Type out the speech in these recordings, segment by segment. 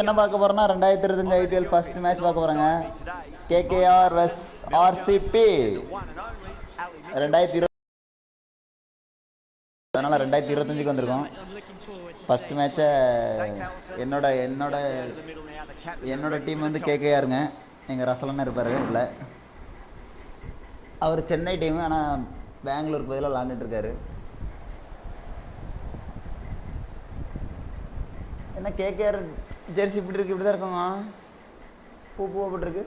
என்ன பார்க்க போறோம்னா 2025 IPL ஃபர்ஸ்ட் மேட்ச் பார்க்க போறோங்க. kKR vs RCB 2020. அதனால 2025க்கு வந்திருக்கோம். ஃபர்ஸ்ட் மேட்சை என்னோட டீம் வந்து kKRங்க. எங்கள் ரசலன்னு இருப்பார். இல்லை, அவர் சென்னை டீமு, ஆனால் பெங்களூருக்கு பதிலாக விளாண்டுட்டு இருக்காரு. என்ன kKR ஜெர்சி இப்படி இருக்கு, இப்படி தான் இருக்குங்க. பூ போட்டுருக்கு.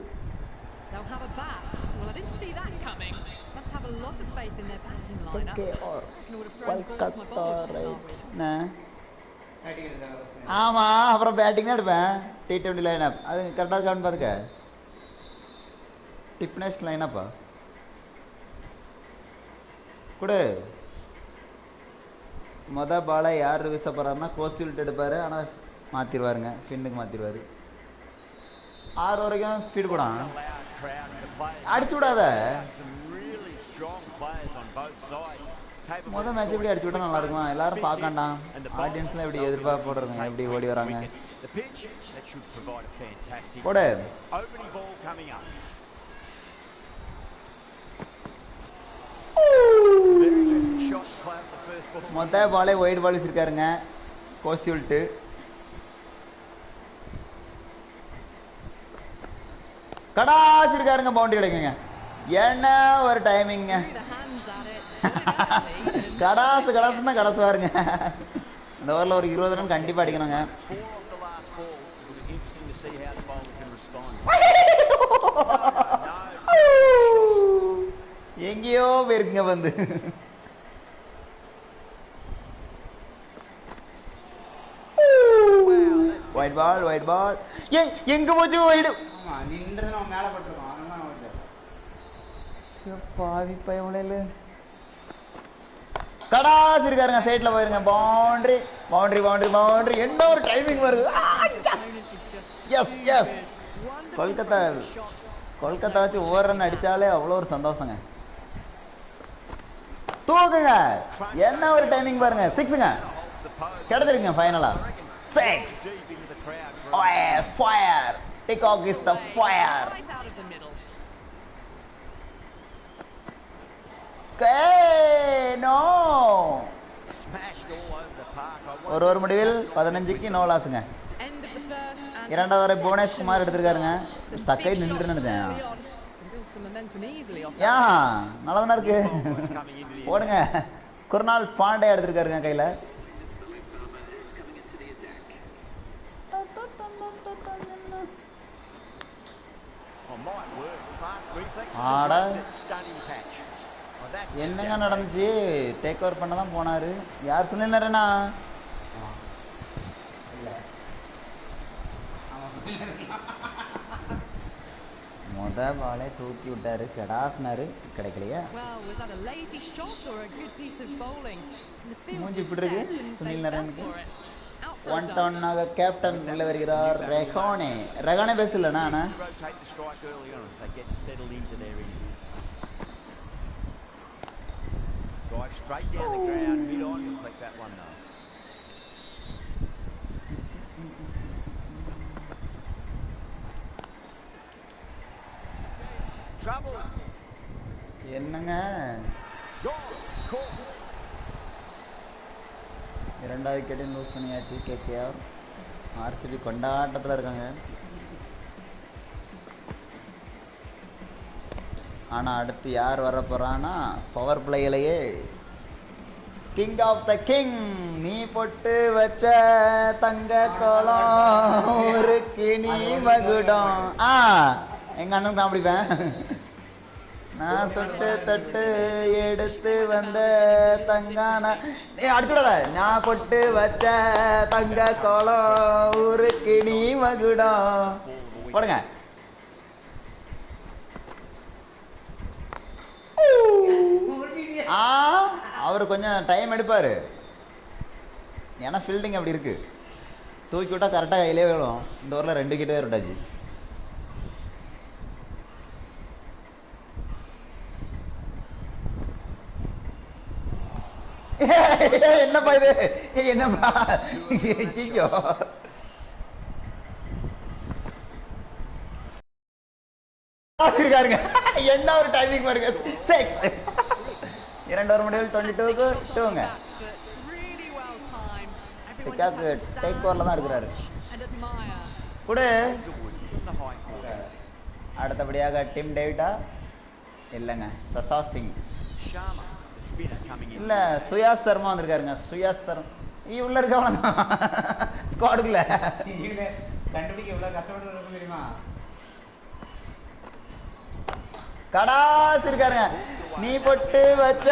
ஆமா, அப்புறம் பேட்டிங் தான் எடுப்பேன். T20 லைனப் அது கரெக்டாக இருக்கான்னு பாத்துக்க. டிப்னஸ் லைனப்பா கொடு. பாலை யார் வீச போறாருன்னா கோஸ்டில்ட் எடுப்பாரு, ஆனால் மாற்றிடுவாருங்க. ஃபின்னுக்கு மாற்றிடுவார். 6 வரைக்கும் ஸ்பீடு கூட அடிச்சு விடாத. மேட்ச் எப்படி அடிச்சு விட்டா நல்லா இருக்குமா? எல்லாரும் பார்க்கண்டாம். ஆடியன்ஸ்லாம் எப்படி எதிர்பார்ப்பு போடுறாங்க, எப்படி ஓடி வராங்க. போடு. பாலே ஒயிட் பால் வச்சிருக்காருங்க கோஸ்டில்ட்டு. கடாச்சிருக்காருங்க, பவுண்டரி கிடைக்குங்க. என்ன ஒரு டைமிங்க. கடாசு தான் கடைசுவாருங்க. இந்த ஓவரில் ஒரு 20 ரன் கண்டிப்பாக அடிக்கணுங்க. எங்கேயோ போயிருக்குங்க வந்து. ஒயிட் பால் எங்க போச்சு? ஒயிடு பாவி பையன் கடாச்சிருக்காருங்க. சைட்ல போயிருங்க. பவுண்டரி. என்ன ஒரு டைமிங் வருது. கொல்கத்தா வச்சு ஓவர் ரன் அடிச்சாலே அவ்வளோ ஒரு சந்தோஷங்க. தூக்குங்க. என்ன ஒரு டைமிங் பாருங்க. 6ங்க கிடைச்சிருங்க. ஃபைனலா fire. Peacock is the fire. No. ஒரு முடிவில் 15க்கு நோ லாஸ்ங்க. இரண்டாவது வரை போனஸ் குமார் எடுத்திருக்காருங்க. ஸ்டக்கை நின்று நினைச்சேன். நல்லா தானே இருக்கு. போடுங்க. குருநாள் பாண்டே எடுத்திருக்காருங்க கையில. என்னங்க நடந்துச்சு? டேக் ஓவர் பண்ண தான் போனாரு. யார் சொல்லினாருன்னா பாலே தூக்கி விட்டாரு. கடாஸ்னாரு, கிடைக்கலையா? மூஞ்சி இப்படி இருக்கு சுனில் நாராயணுக்கு. 1 டவுனாக கேப்டன் உள்ள வருகிறார். ரெகானே பேசலண்ணா. Drive straight down the ground, mid on, you'll click that one though. Trouble. என்னங்க இரண்டாவது விக்கெட்டையும் லூஸ் பண்ணியாச்சு. kKR RCB கொண்டாட்டத்தில் இருக்காங்க. ஆனால் அடுத்து யார் வர போறான்னா பவர் பிளேயிலேயே கிங் ஆஃப் த கிங். நீ பொட்டு வச்ச தங்க கோலம் ஒரு கிணி மகுடம். எங்க அண்ணனுக்கு நான் பிடிப்பேன். நான் தொட்டு எடுத்து வந்த தங்கான அடிச்சுடாத. நான் பொட்டு வச்ச தங்க கோலம் ஒரு கிணி மகுடம். போடுங்க. அவரு கொஞ்சம் டைம் எடுப்பாரு. ஏன்னா ஃபீல்டிங் அப்படி இருக்கு. தூக்கி விட்டா கரெக்டாக கையிலே விழும். இந்த ஊரில் 2 விக்கெட்டே விட்டாச்சு. என்னப்பா இது என்னப்பா ஐயோ இருக்காருங்க என்ன ஒரு டைமிங் பாருங்க 2 ஓவர் முடிவில் 22க்கு 2ங்க டிக்காக்கு டேக் ஓவர்ல தான் இருக்கிறாரு கூட அடுத்தபடியாக டிம் டேவிட்டா இல்லைங்க சசா சிங் இல்ல சுயாஸ் சர்மா வந்திருக்காருங்க சுயாஸ் சர்மா உள்ள இருக்கவன ஸ்குவாடுக்குள்ள கண்டுபிடிக்க எவ்வளவு கஷ்டப்பட்டு தெரியுமா கடாஸ் இருக்காருங்க நீ பொட்டு வச்ச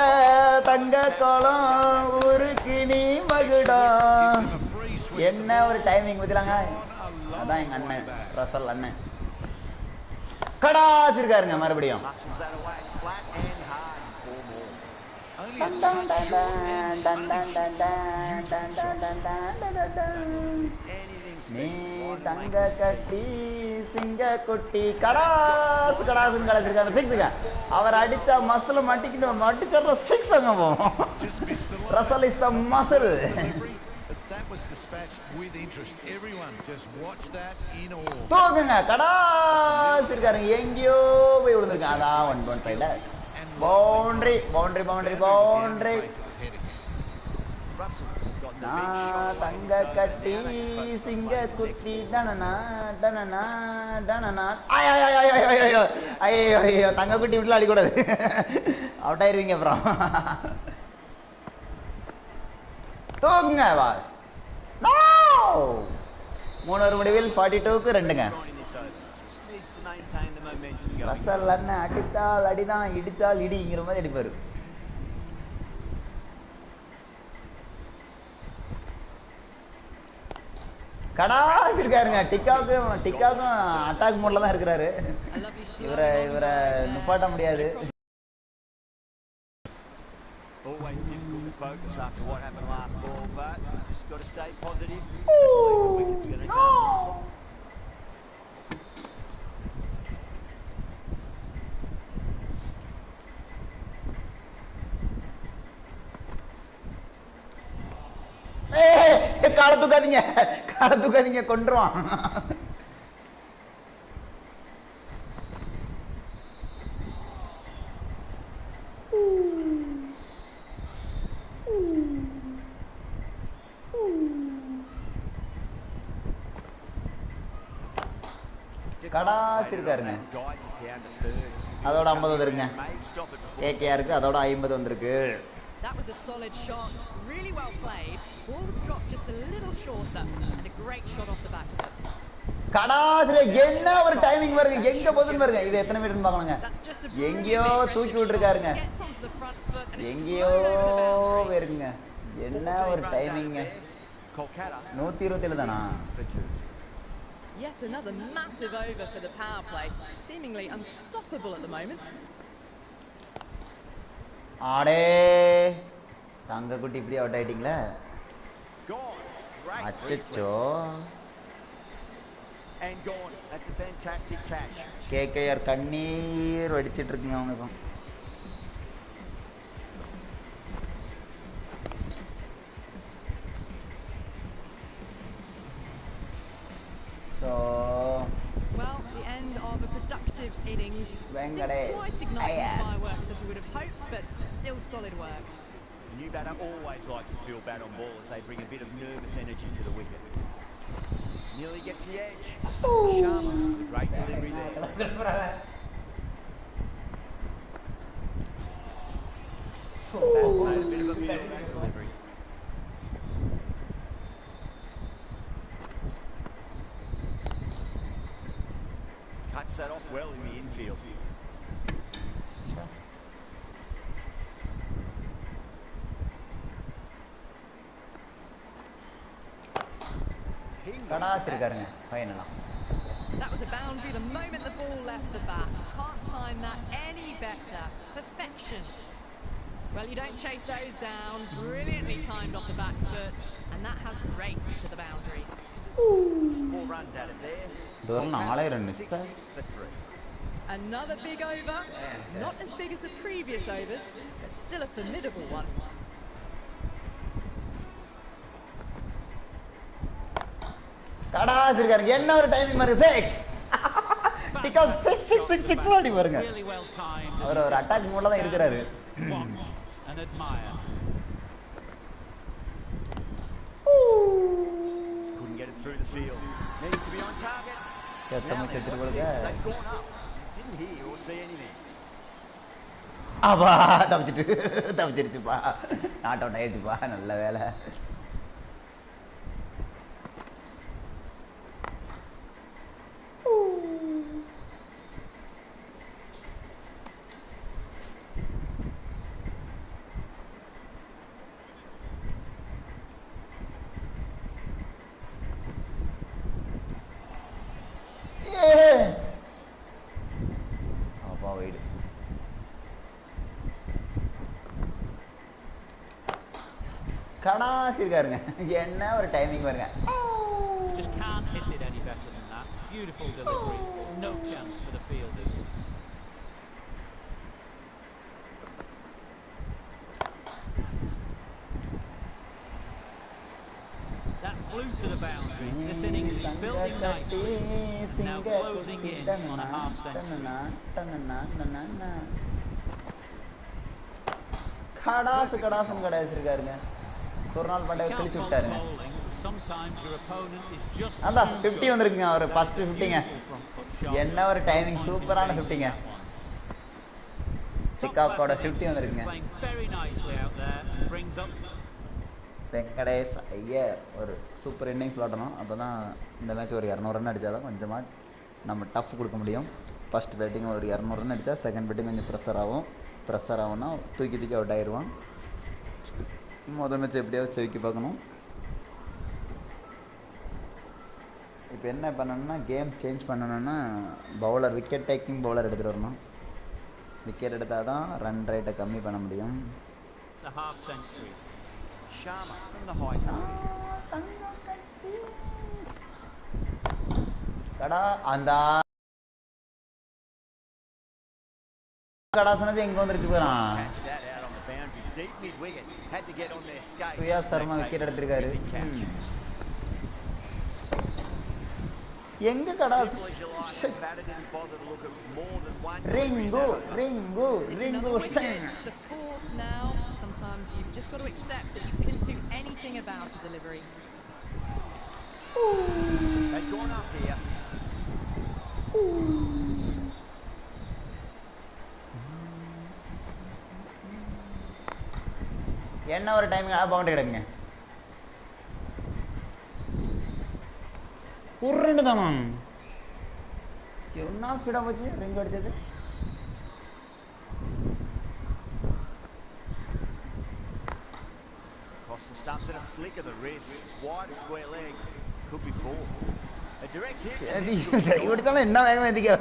தங்க கோலம் ஊருக்கு நீ மகுடம் என்ன ஒரு டைமிங் ஊத்திலாங்க அதான் எங்க அண்ணன் ரசல் அண்ணன் கடாஸ் இருக்காருங்க மறுபடியும் நீ தங்க கட்டி சிங்க குட்டி கடாசு கடாசுன்னு கலச்சிருக்காங்க சிக்ஸுங்க அவர் அடிச்சா மசில மட்டிக்கிட்டு மட்டிச்சற சிக்ஸ் அங்க போவோம் ரசல் இஸ் த மசில் தூக்குங்க கடாசு இருக்காருங்க எங்கேயோ போய் விழுந்திருக்காங்க அதான் 1.5ல பவுண்டரி பவுண்டரி பவுண்டரி பவுண்டரி தங்க கட்டி சிங்க குட்டி டனனா டனனா டனனா ஐயோ ஐயோ தங்க குட்டி வீட்டுல அடிக்கூடாது அவுட் ஆயிருவீங்க அப்புறம் தூக்குங்க வா 3 ஓவர் முடிவில் 42க்கு 2ங்க ரசல் அண்ணன் அடித்தால் அடிதான் இடிச்சால் இடிங்கிற மாதிரி அடிப்பாரு கடாஸ் இருக்காருங்க டிக்காவுக்கும் அட்டாக் மோட்ல தான் இருக்கிறாரு இவரை நுப்பாட்ட முடியாது Always difficult to focus after what happened last ball, but just got to stay positive. The wicket's going to come. கால தூக்காதீங்க கொன்றுவான் கடாஸ் இருக்காருங்க அதோட 50 வந்துருங்க kKRக்கு அதோட 50 வந்திருக்கு That was a solid shot, really well played. Ball was dropped just a little shorter and a great shot off the back foot. கடாஸ்ல என்ன ஒரு timing பாருங்க எங்க போதுன்னு பாருங்க இது எத்தனை மீட்டர்னு பார்க்கணுங்க எங்கயோ தூக்கி விட்டுருக்காருங்க எங்கயோ வருங்க என்ன ஒரு டைமிங்க 127 தானா Yet another massive over for the power play, seemingly unstoppable at the moment. ஆடே தங்க குட்டி இப்படி அவுட் ஆயிட்டீங்களா அச்சச்சோ kKR கண்ணீர் வடிச்சிட்டு இருக்குங்க அவங்க so well the end of a productive innings didn't quite ignite the fireworks as we would have hoped, but still solid work. The new batter always likes to feel bad on ball as they bring a bit of nervous energy to the wicket. Nearly gets the edge. Sharma with a great delivery there. That's made a bit of a middle that delivery. Cuts that off well in the infield. That was a boundary the moment the ball left the bat. Can't time that any better. Perfection. Well, you don't chase those down. Brilliantly timed off the back foot, and that has raced to the boundary. 4 runs out of there. Another big over. Not as big as the previous overs, but still a formidable one. கடாஸ் இருக்காரு. என்ன ஒரு timing பாருங்க. 6 tick out 6 ஆடி பாருங்க. அவர் ஒரு attack மோட்ல தான் இருக்காரு. Couldn't get it through the field. Needs to be on target. Customer செத்துட்டு போடுங்க. Didn't hear or see anything. அப்பா தப்பிச்சிருச்சுப்பா. Not out ஆயிடுச்சுப்பா. நல்ல வேலை. அப்பா வைடு. கடாஸ் இருக்காருங்க. என்ன ஒரு டைமிங் பாருங்க. Just can't hit it any better than that. Beautiful delivery. No chance for the fielders. That flew to the boundary. This innings is building nicely. And now closing in on a half century. கடாஸ் இருக்காருங்க. ஒரு நாள் பண்ட கிழிச்சு விட்டாருங்க. Sometimes your opponent is just அதான் 50 வந்திருக்குங்க. அவர் first 50ங்க. என்ன ஒரு timing. சூப்பரான 50ங்க. சிக்காக்கோட 50 வந்திருக்குங்க. very nicely out there brings up Venkatesh Iyer ஒரு சூப்பர் இன்னிங்ஸ் விளாடணும். அப்போ தான் இந்த மேட்ச் ஒரு 200 ரன் அடித்தா தான் கொஞ்சமாக நம்ம டஃப் கொடுக்க முடியும். ஃபஸ்ட் பேட்டிங் ஒரு 200 ரன் அடித்தா செகண்ட் பேட்டிங் கொஞ்சம் ப்ரெஷர் ஆகும்னா தூக்கி அவுட் ஆயிடுவான். முதல் மேட்ச் எப்படியாவது செவிக்கி பார்க்கணும். இப்போ என்ன பண்ணணும்னா கேம் சேஞ்ச் பண்ணணும்னா பவுலர் விக்கெட் டேக்கிங் பவுலர் எடுத்துகிட்டு வரணும். விக்கெட் எடுத்தால் தான் ரன் ரேட்டை கம்மி பண்ண முடியும். Sharma from the high point. கடா அந்த கடா சொன்னது எங்க வந்துருச்சு போறான். சுயா சர்மா விக்கெட் எடுத்திருக்காரு. எங்க கடா ring now. Sometimes you've just got to accept that you couldn't do anything about a delivery. They've gone up here. என்ன ஒரு டைமிங் பவுண்டரி எடுங்க. உருண்டு தானா என்ன ஸ்பீடா போச்சு ரிங் அடிச்சது. Across the stumps and a flick of the wrist. Wide square leg. Could be 4. A direct hit. இவடுதால என்ன வேகமா எந்திக்கல.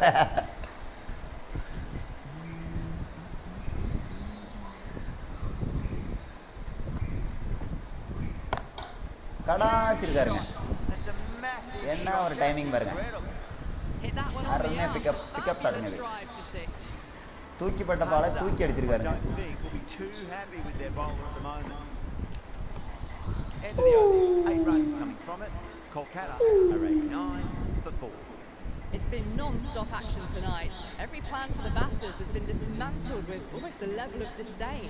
கடாச்சிருக்காருங்க. என்ன ஒரு டைமிங் பாருங்க. அருமையா பிக்கப் பண்ணுங்க. தூக்கிப்பட்ட பாலை தூக்கி அடிச்சிருக்காருங்க. End of the over. 8 runs coming from it. Kolkata are 89 for 4. It's been non-stop action tonight. Every plan for the batters has been dismantled with almost a level of disdain.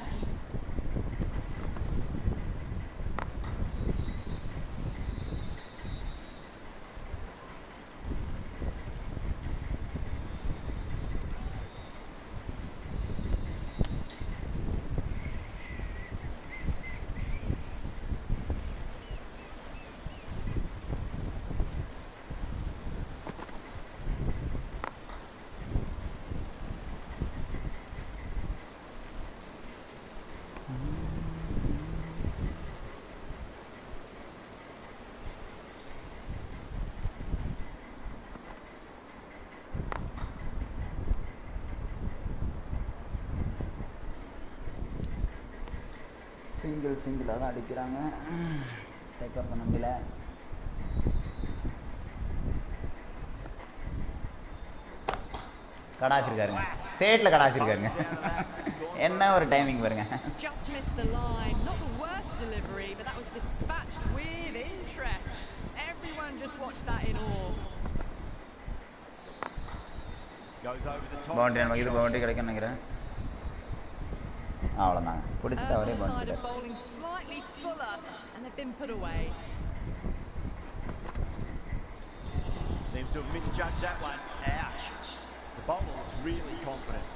சிங்கிளாக தான் அடிக்கிறாங்க. Take up பண்ண முடியல. கடாச்சிருக்காருங்க. ஸ்டேட்ல கடாச்சிருக்காருங்க. என்ன ஒரு timing பாருங்க. Just missed the line. Not the worst delivery, but that was dispatched with interest. Everyone just watched that in awe. Goes over the top. Boundary நமக்கு இது boundary கிடைக்கும் நினைக்கிறேன். அவ்வளவுதான். புடிச்சிட்டு அவரே side boundary. of bowling slightly fuller and they've been put away. Seems to have misjudged that one. Ouch. The bowler looks really confident.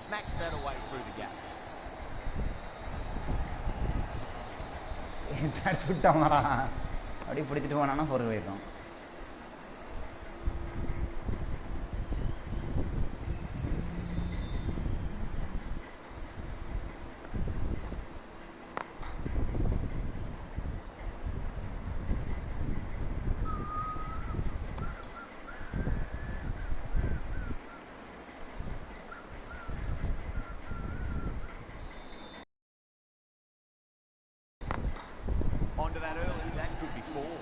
Smacks that away through the gap. தடுத்து விட்டாங்களா அப்படியே பிடிச்சிட்டு போனானா பொருள் போயிருக்கோம். Onto that early, that could be four.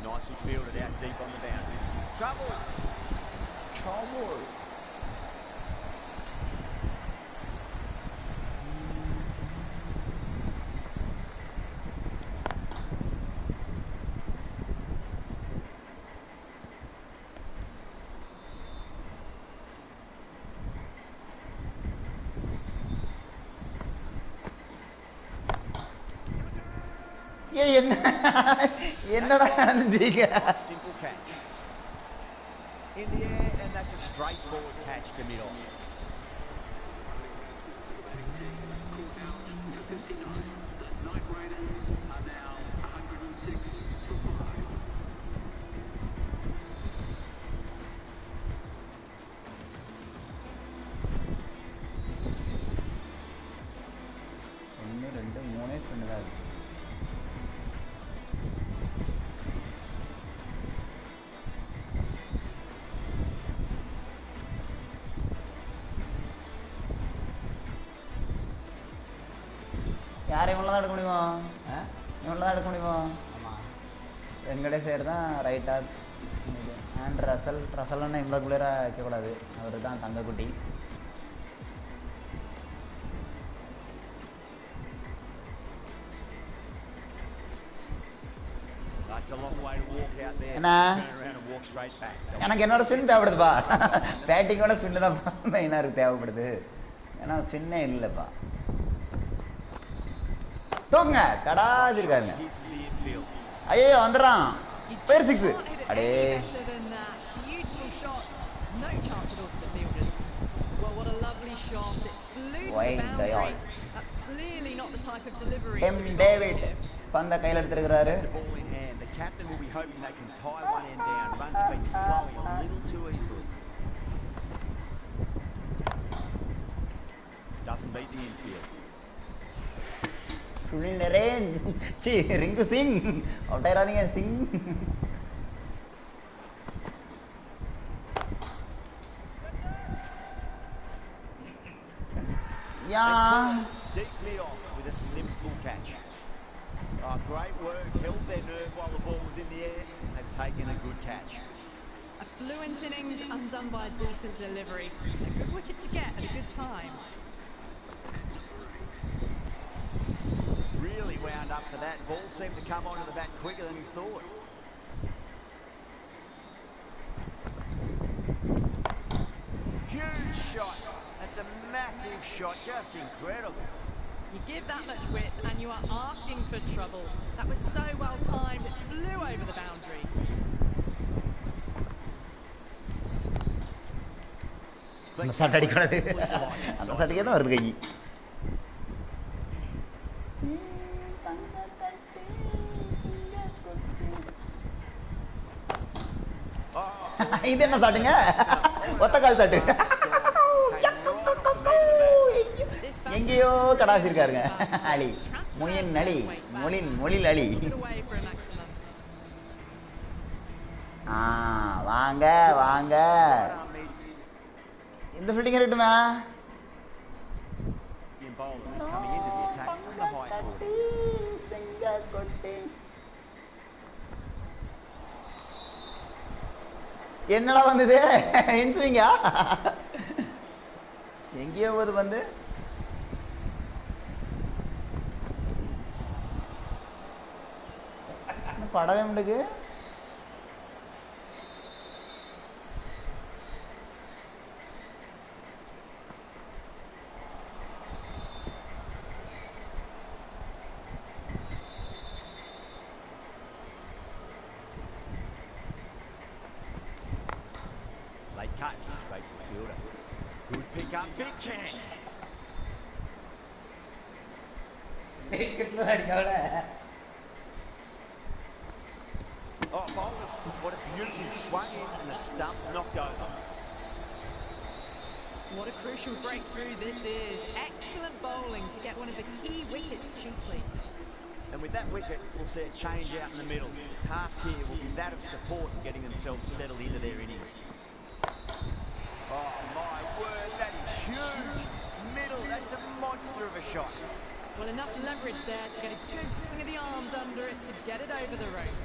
Nicely fielded out deep on the boundary. Trouble. என்னடா நடந்துச்சீங்க? Simple catch. In the air, and that's a straightforward catch to mid off. ஒன்று ரெண்டு மூணே ஸ்பின்னு தான் இருக்கு. யார் இவனதான் எடுக்க முடியுமா? இவனதான் எடுக்க முடியுமா? ஆமாம், வெங்கடேஷர் தான் ரைட்டா. அண்ட் ரசல்னா இவ்வளோ குளிராக வைக்கக்கூடாது. அவர் தான் Thangakutty. That's a long way to walk out there. Nah. Turn around and walk straight back. எனக்கு என்னோட ஸ்பின் தேவைப்படுதுப்பா. பேட்டிங்கோட ஸ்பின்னு தான் மெயினாக இருக்கு தேவைப்படுது. ஏன்னா ஸ்பின்னே இல்லைப்பா. தூங்க கடாது இருக்காங்க. Here's the infield. ஐயோ வந்துடுறான். பேர் சிக்ஸ். அடே Beautiful shot. No chance at all for the fielders. Well, what a lovely shot. It flew to Wide the the boundary. yard. That's clearly not the type of delivery. M David பந்த கையில் எடுத்திருக்கிறாரு. That's a ball in hand. The captain will be hoping they can tie one end down. Runs have been flowing a little too easily. Doesn't beat the infield. Sunil Narine C Rinku Singh out ஆயிராதீங்க Singh. Deep mid off with a simple catch. Oh, great work. Held their nerve while the ball was in the air. They've taken a good catch. A fluent innings undone by a decent delivery. A good wicket to get at a good time. Really wound up for that. Ball seemed to come onto the bat quicker than he thought. Huge shot. That's a massive shot. Just incredible. You give that much width and you are asking for trouble. That was so well timed. It flew over the boundary. அந்த சாட்டை அடிக்கூடாது. அந்த சாட்டுக்கே தான் வருது கை. இது என்ன சாட்டுங்க? ஒத்த கால் சாட்டு. எங்கேயோ கடாசி இருக்காருங்க. அலி முயின் அலி மொழில் அலி. வாங்க வாங்க இந்த ஃபீல்டிங் இருக்கட்டுமா? என்னடா வந்தது இன்ஸ்விங்கா எங்கேயோ போது வந்து படவே முடியுது. They cut straight to the fielder. Good pick up, big chance. Oh, bowler, what a beauty. Swung in and the stump's knocked over. What a crucial breakthrough this is. Excellent bowling to get one of the key wickets cheaply. And with that wicket, we'll see a change out in the middle. The task here will be that of support and getting themselves settled into their innings. Oh my word, that is huge. Middle, that's a monster of a shot. Well, enough leverage there to get a good swing of the arms under it to get it over the rope.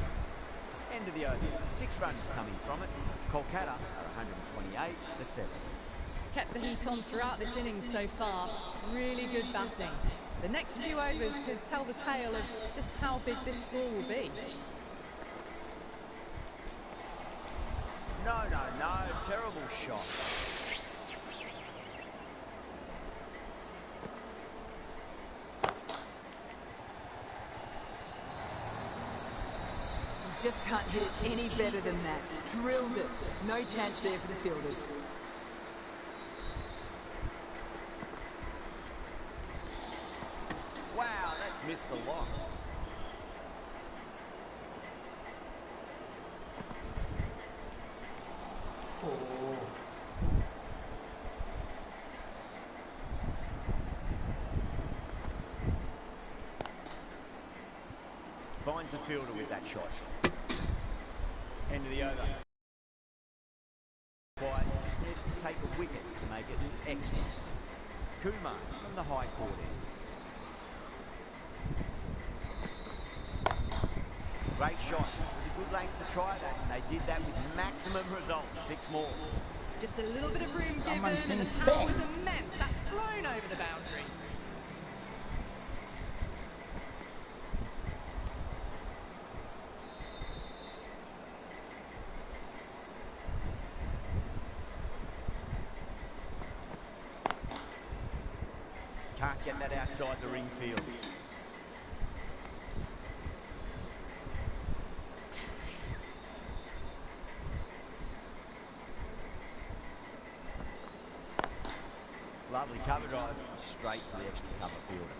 End of the over. 6 runs coming from it. Kolkata are 128 for 7. Kept the heat on throughout this innings so far. Really good batting. The next few overs could tell the tale of just how big this score will be. No, terrible shot. You just can't hit it any better than that. Drilled it. No chance there for the fielders. Wow, that's missed a lot. Finds the fielder with that shot. End of the over. Quiet, just needs to take a wicket to make it excellent. Kumar from the high court end. Great shot. It was a good length to try that, and they did that with maximum results. 6 more. Just a little bit of room given, and the power was immense. That's flown over the boundary. Can't get that outside the ring field. Lovely cover drive, straight to the extra cover fielder.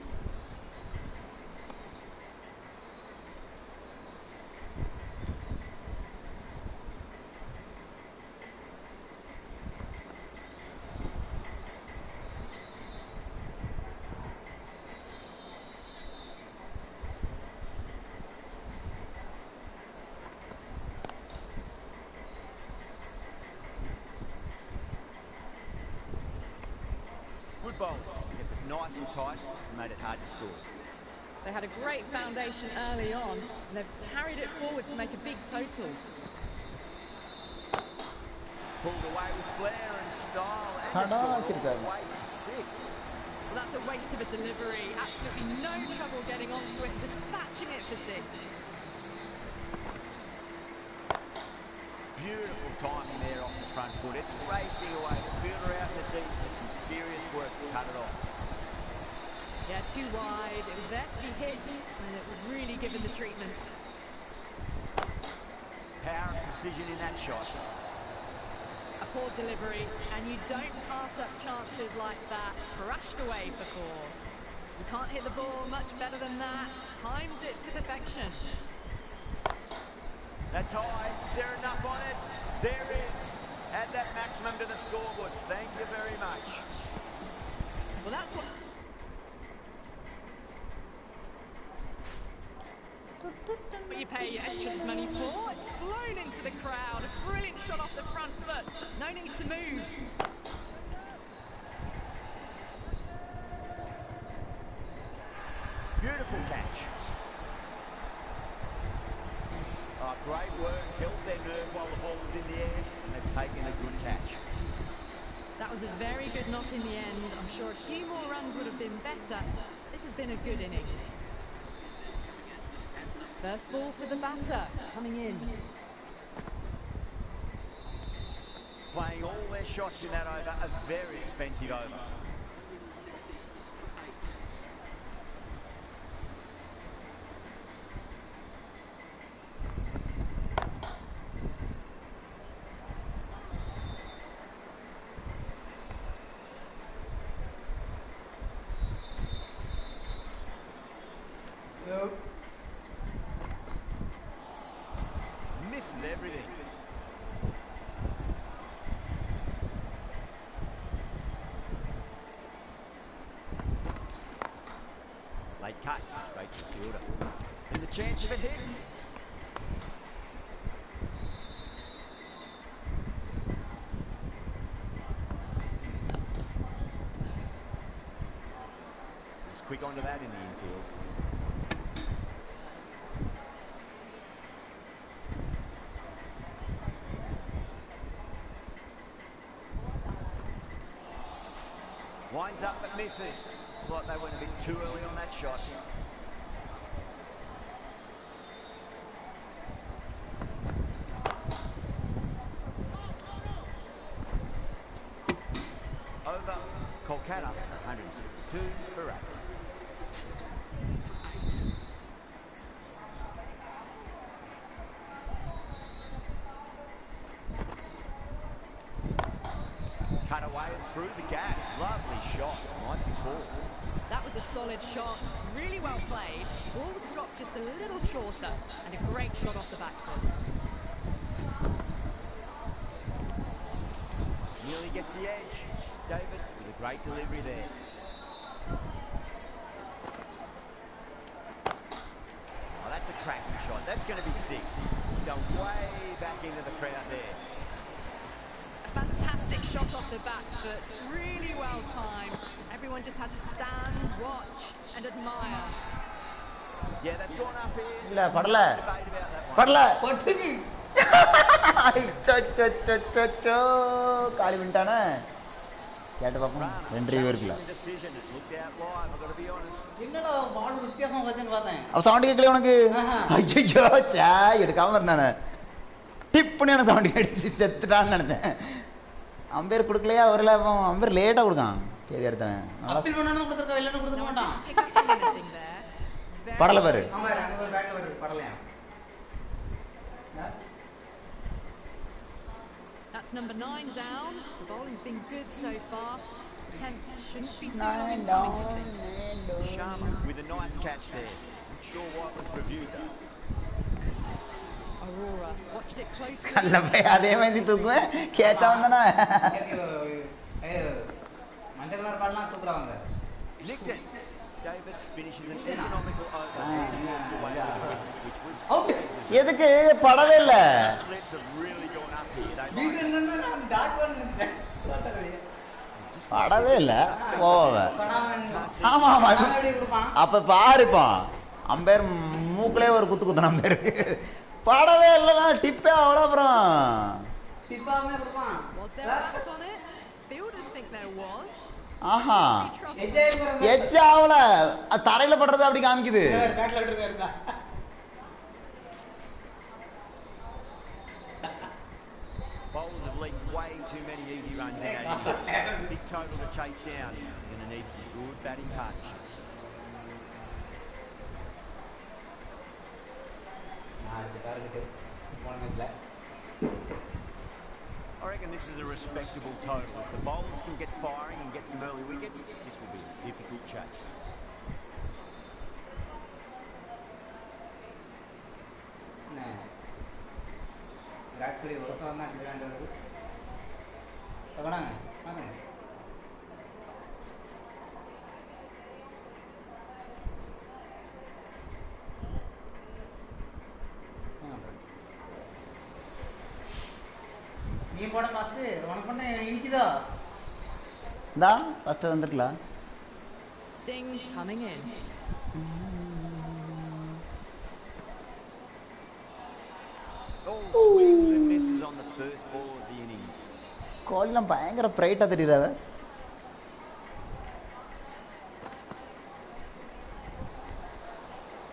Good bowl, kept it nice and tight and made it hard to score. They had a great foundation early on, and they've carried it forward to make a big total. Pulled away with flair and style and the score all away for 6. Well, that's a waste of a delivery. Absolutely no trouble getting onto it, dispatching it for 6. Beautiful timing there off the front foot. It's racing away. The fielder out in the deep. There's some serious work to cut it off. Yeah, too wide. It was there to be hit, and it was really given the treatment. Power and precision in that shot. A poor delivery, and you don't pass up chances like that. Thrashed away for 4. You can't hit the ball much better than that. Timed it to perfection. That's high. Is there enough on it? There is. Add that maximum to the scoreboard. Thank you very much. Well, that's what you pay your entrance money for. It's flown into the crowd. A brilliant shot off the front foot. No need to move. Beautiful catch. Oh, Great work, held their nerve while the ball was in the air, and they've taken a good catch. That was a very good knock in the end. I'm sure a few more runs would have been better. This has been a good innings. First ball for the batter, coming in. Playing all their shots in that over, a very expensive over. Misses everything. Late cut, straight to the fielder. There's a chance if it hits. He's quick onto that in the infield. Winds up but misses. It's like they went a bit too early on that shot. Over Kolkata, 162 for 8. Cut away and through the gap. Lovely shot, right before. That was a solid shot, really well played. Ball was dropped just a little shorter, and a great shot off the back foot. Nearly gets the edge. David with a great delivery there. Oh, that's a cracking shot. That's going to be 6. It's going way back into the crowd there. A fantastic shot off the back foot, really well timed. Everyone just had to stand, watch, and admire. Yeah, they've gone up here. இல்ல There's படல no debate about that one. படல காலி பண்ணிட்டானே கேட்டு பாப்போம் Rana ரெண்டு review இருக்குல்ல challenging the decision. It looked out live, I've got to be honest. என்னடா பால் வித்தியாசம் வச்சுன்னு பார்த்தேன். அவ சவுண்ட் கேட்கல உனக்கு ஐயோ சே எடுக்காம இருந்தானே டிப் பண்ணி சவுண்ட் கேட்டு செத்துட்டான்னு நினைச்சேன் அம்பேர் கொடுக்கலையா அவர்ல அம்பேர் லேட்டா கொடுக்கான் சரி எடுத்தவன் அப்பீல் பண்ணனும் கொடுத்துருக்க இல்லன்னு கொடுத்துக்க மாட்டான். Pick up on anything there. Very படல பாரு ஆமா அங்க ஒரு பேட்ல வருது படலையா. That's number 9 down. The bowling's been good so far. The 10th shouldn't be too long in coming, I think. Sharma with a nice catch there. Not sure why it was reviewed though. Aurora watched it closely. கல்ல போய் அதே மாதிரி தூக்குவேன் கேட்சா வந்தானா மஞ்சள் colour பால்லாம் தூக்குறாங்க. Nicked it. David finishes an economical over and walks away with a wicket, which was out. எதுக்கு படவே இல்ல the slips have really gone up here. They வீட்ல might நின்னு நான் டாட் பால் நினைச்சேன். பார்த்தறே. படவே இல்ல போவ படாமன். ஆமா ஆமா எப்படி கொடுப்பான்? அப்ப பாருப்பா அம்பேர் மூக்குலயே ஒரு குத்து குத்துன அம்பேருக்கு படவே இல்லனா டிப்பே அவ்வளவு அப்புறம் டிப்பாமே கொடுப்பான். Was there a bat on it? Fielders think there was. Aha Be trouble. எஜ்ஜாய் போறது. எச்ச ஆவல தரையில படுறது அப்படி காமிக்குது பேட்ல விட்டுருக்காருங்க. bowlers have leaked way too many easy runs in that innings. It's a big total to chase down. They're going to need some good batting partnerships. I reckon this is a respectable total. If the bowlers can get firing and get some early wickets, this will be a difficult chase. Virat Kohli ஒரு வருஷம் தான் விளையாண்டு வருது. தகடாங்க பாருங்க. நீ போட past உனக்கு பண்ண இனிக்குதா? இந்தா first வந்துருக்கலாம் Singh coming in. All swings and misses on the first ball of the innings. கோலிலாம் பயங்கர பிரைட்டா தெரியுறாவ.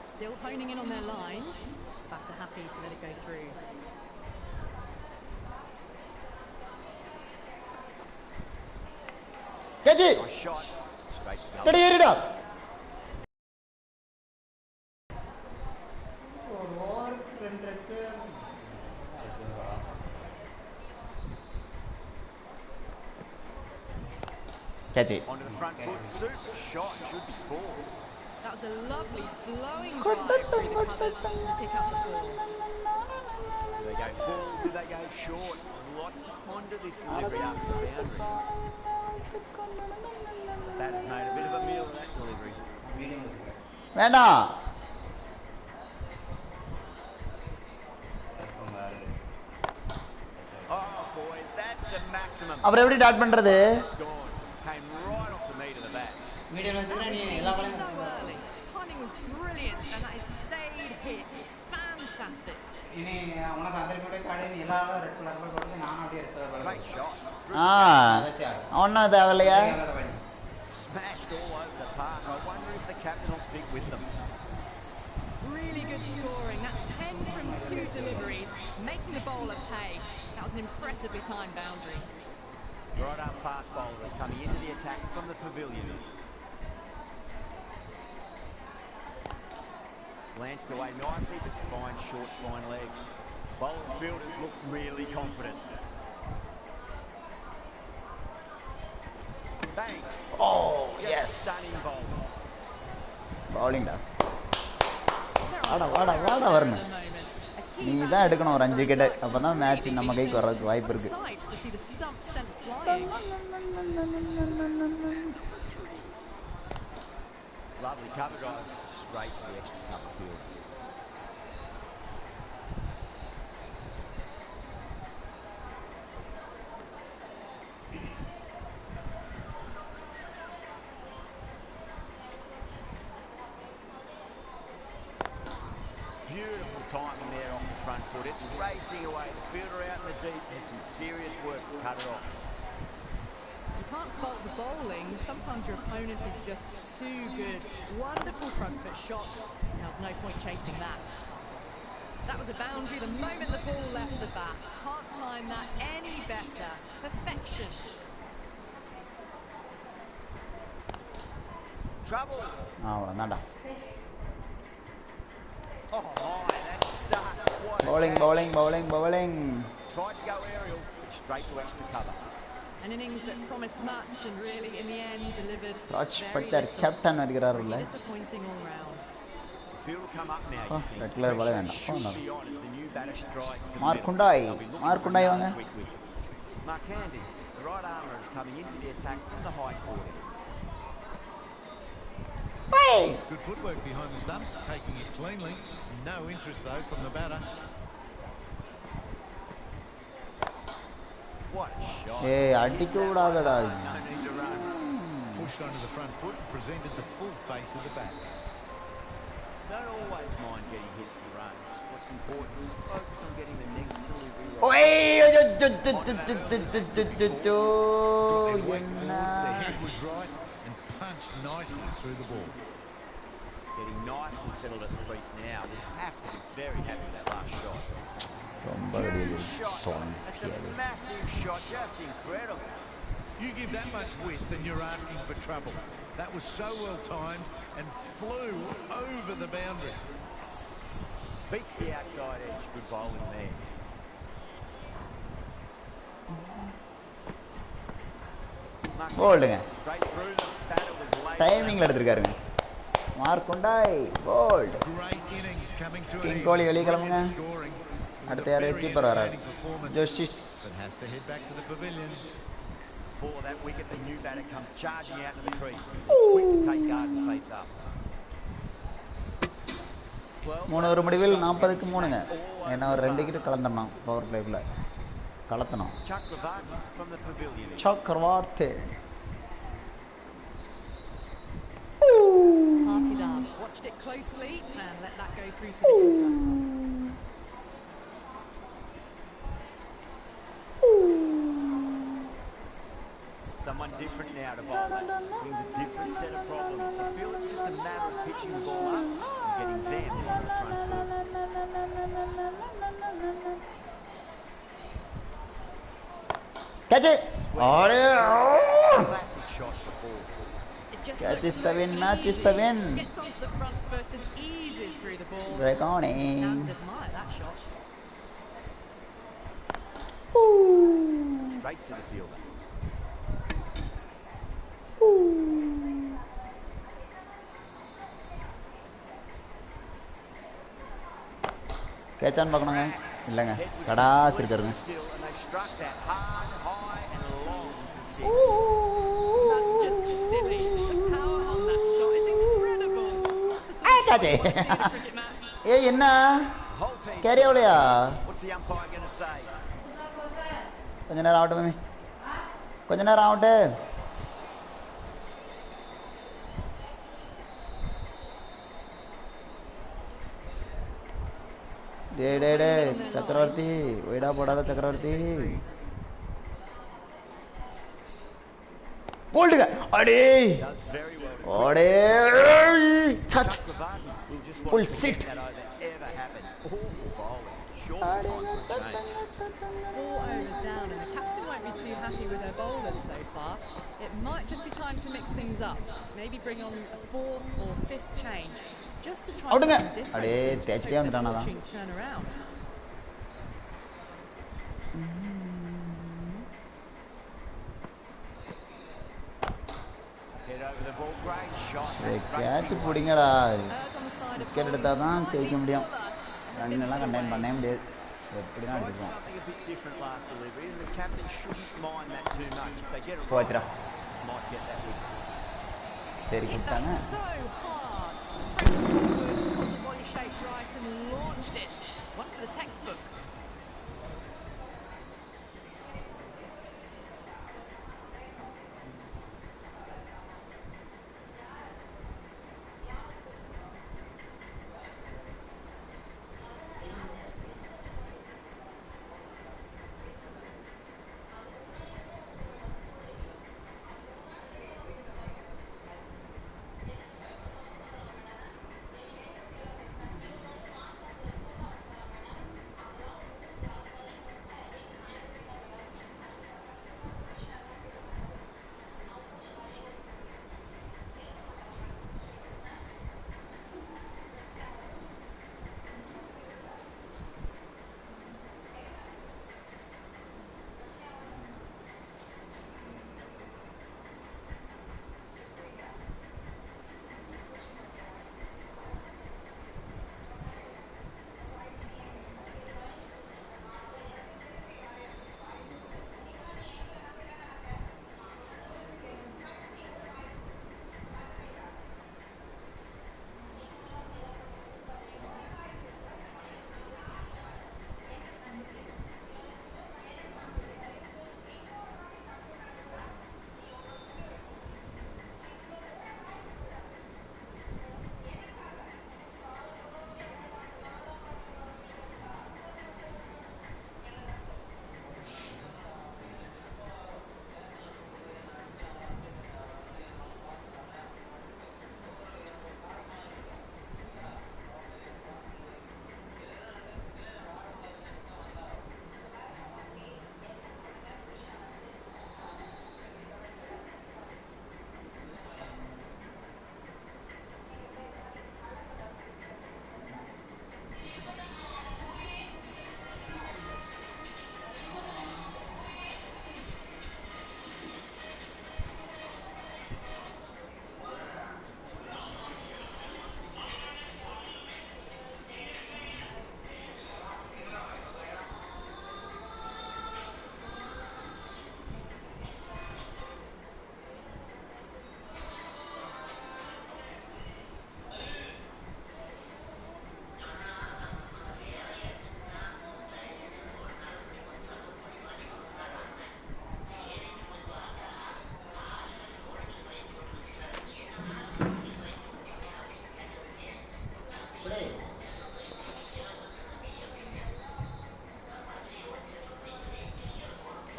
Still honing in on their lines. Batter happy to let it go through. Catch it. Nice shot. Straight to Ready, goal. ready up. Catch it. Onto the front foot. Super shot. Should be four. That was a lovely flowing drive through the covers to pick up the ball. Do they go full? Do they go short? A lot to ponder this delivery after the boundary. The batter's made a bit of a meal of that delivery. வேண்டாம். Oh boy, that's a maximum. அப்புறம் எப்படி dot பண்றது? It's gone. Came right off the meat of the bat. So early. Timing was brilliant and that is stayed hit. Fantastic. Great shot. ஒன்னும் தேவையில்லையா? Smashed all over the park. I wonder if the captain will stick with them. Really good scoring. That's 10 from 2 deliveries, making the bowler pay. That was an impressively timed boundary. Right up fast bowler is coming into the attack from the pavilion. Glanced away nicely, but fine short, fine leg. Bowling fielders look really confident. Bang! Oh, Just yes. stunning bowling. Bowling da. There are வாடா four வாடா out வரணும். at the moment. A key நீ batter தான் எடுக்கணும் ஒரு 5 for a wicket. double. அப்பதான் match Really நம்ம கைக்கு beating வரதுக்கு வாய்ப்பு the இருக்கு. sides to see the stump sent flying. Lovely cover drive, straight to the extra cover field. Beautiful timing there off the front foot. It's racing away. The fielder out in the deep has some serious work to cut it off. You can't fault the bowling. Sometimes your opponent is just too good. Wonderful front foot shot. There was no point chasing that. That was a boundary the moment the ball left the bat. Can't time that any better. Perfection. Trouble. அவ்வளவுதான்டா. Oh my, that's stuck. What a Bowling, catch. bowling, bowling, bowling. Tried to go aerial, but straight to extra cover. An innings that promised much and really in the end delivered Raj very butter little. Captain இருக்கிறாருல்ல. Pretty disappointing all round. The field will come up now. Oh, You think. red clear ball Pressure வேண்டாம். should Oh, no. be on as the new batter strides to the Mark middle. Kundai. They'll be looking Mark for Kundai another வாங்க. quick wicket. Mark Handy, the right armour, is coming into the attack from the high corner. Good footwork behind the stumps, taking it cleanly. No interest though from the batter. What a shot. ஏய் அடிக்க விடாதடா. No need to run. Pushed onto the front foot and presented the full face of the bat. Don't always mind getting hit for runs. What's important is focus on getting the next delivery right. ஓய் Got their weight என்ன forward, their head was right and punched nicely through the ball. Getting nice and settled at the crease now. We have to be very happy with that last shot. ரொம்ப Huge வெளியே shot. That's a massive shot. Just incredible. You give that much width and you're asking for trouble. That was so well timed and flew over the boundary. Beats the outside edge. Good bowling there. போல்டுங்க. Straight through the batter was late. டைமிங்ல எடுத்துருக்காருங்க. மார்க் குண்டாய் bowled. Great innings coming to an King end. Kohli வெளிய கிளம்புங்க. Brilliant scoring. It was அடுத்த a யாரு very keeper வராரு. entertaining performance, ஜோஷிஷ். but has to head back to the pavilion. For that wicket, the new batter comes charging out to the crease. Quick to take guard and face up. Well, 3 ஒரு முடிவில் 40க்கு 3ங்க. ஏன்னா ஒரு 2 wicket கலந்தறணும் power பிளேக்குள்ள. கலத்தணும். Chakravarti from the pavilion. சக்கரவர்த்தி. Hearted up. Watched it closely and let that go through to the keeper. different now to bowl. That brings a different set of problems. I feel it's just a matter of pitching the ball up and getting them on the front foot. Catch it! Classic shot for four. It just Catch looks is the win, so match is easy. the win. Gets onto the front foot and eases through the ball. Recording. Stand and admire that shot. Straight to the fielder. Catch on பார்க்கணுங்க இல்லங்க கடா சிரிக்கறங்க Still, and they struck that hard, high, and long to six. That's just silly. The power on that shot is incredible. That's the sort of catch shot it. you want to see in a cricket match. ஏய் என்ன Whole team. Carry ஆவலையா What's the umpire going to say? கொஞ்ச நேரம் ஆகட்டும் mummy கொஞ்ச நேரம் ஆகட்டு டே சக்கரவர்த்தி ஒய்டா போடாத சக்கரவர்த்தி போல்டுங்க அடே Does very well to அடே touch Chakravarti will just Full want to sit. forget that over ever happened. Awful bowling. Short time for a change. 4 overs down, and the captain won't be too happy with their bowlers so far. It might just be time to mix things up. Maybe bring on a 4th or 5th change, just to try Outunga. something different. Ade, and hope தேய்ச்சிட்டே their வந்துட்டானா தான். fortunes turn around. Head over the ball. Great shot. ஏய் That's great catch single. புடிங்கடா Errs on the side of wicket bowling எடுத்தா தான் slightly ஜெயிக்க முடியும் fuller. Run எல்லாம் contain பண்ணவே முடியாது எப்படி தான் Tried அடிச்சிருக்கோம் something a bit different last delivery, and the captain shouldn't mind that too much. If they get it right, போச்சுடா just might get that win. சரி Hit கொடுத்தாங்க that so hard. Pressed forward, got the body shape right and launched it. One for the textbook.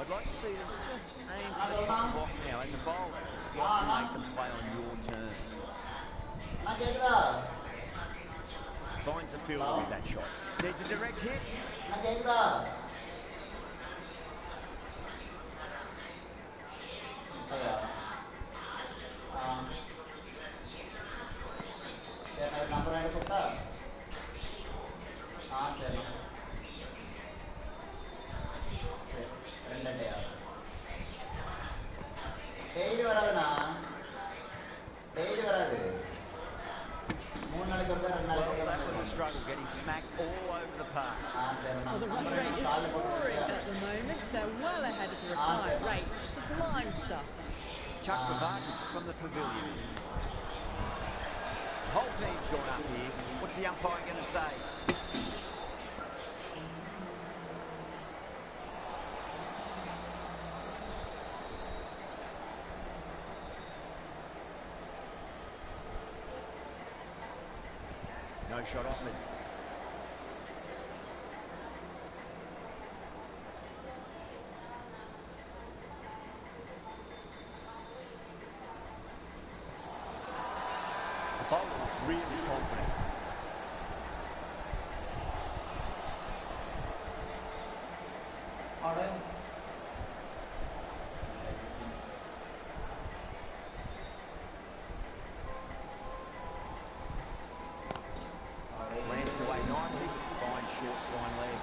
I'd like to see them just aim for the top block now. As a bowler, you've got to make them play on your terms. Finds the fielder with that shot. Needs a direct hit. Well, that was a struggle, getting smacked all over the park. Well, the run rate is soaring at the moment. They're well ahead of the required rate. Sublime stuff. Chuck Bavati from the pavilion. The whole team's gone up here. What's the umpire going to say? No shot offered. The bowler looks really confident. Glanced away nicely, but fine short, fine leg.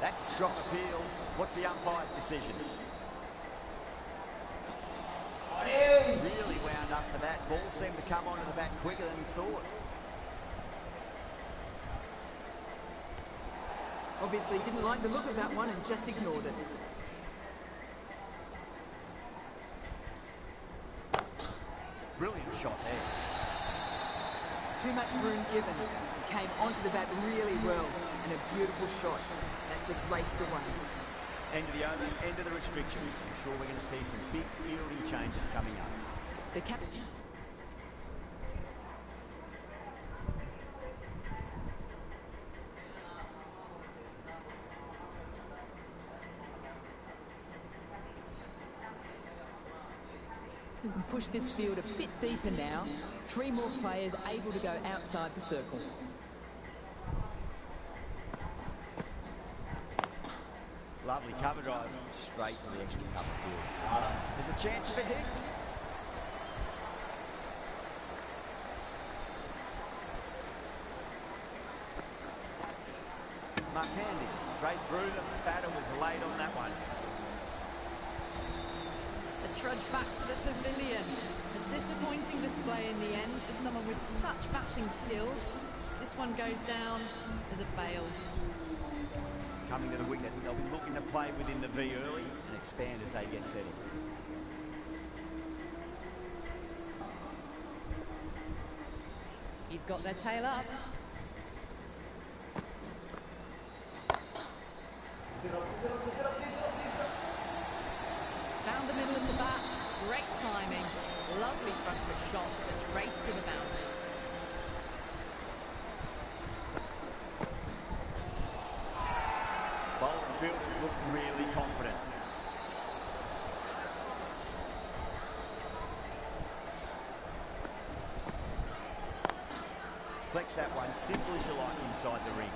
That's a strong appeal. What's the umpire's decision? Really wound up for that. Ball seemed to come onto the bat quicker than he thought. Obviously didn't like the look of that one and just ignored it. Brilliant shot there. Too much room given. He came onto the bat really well, and a beautiful shot. That just raced away. End of the over, end of the restrictions. I'm sure we're going to see some big fielding changes coming up. The captain. Can push this field a bit deeper now. 3 more players able to go outside the circle. Lovely cover drive, straight to the extra cover field. There's a chance for hits. Markandi, straight through. The batter was late on that one. A trudge back to the pavilion. A disappointing display in the end for someone with such batting skills. This one goes down as a fail. Coming to the wicket, they'll be looking to play within the V early and expand as they get settled. He's got their tail up. Down the middle of the bat, great timing. Lovely front foot shot that's raced to the boundary. Bowler and fielders look really confident. Flex that one, simple as you like inside the ring.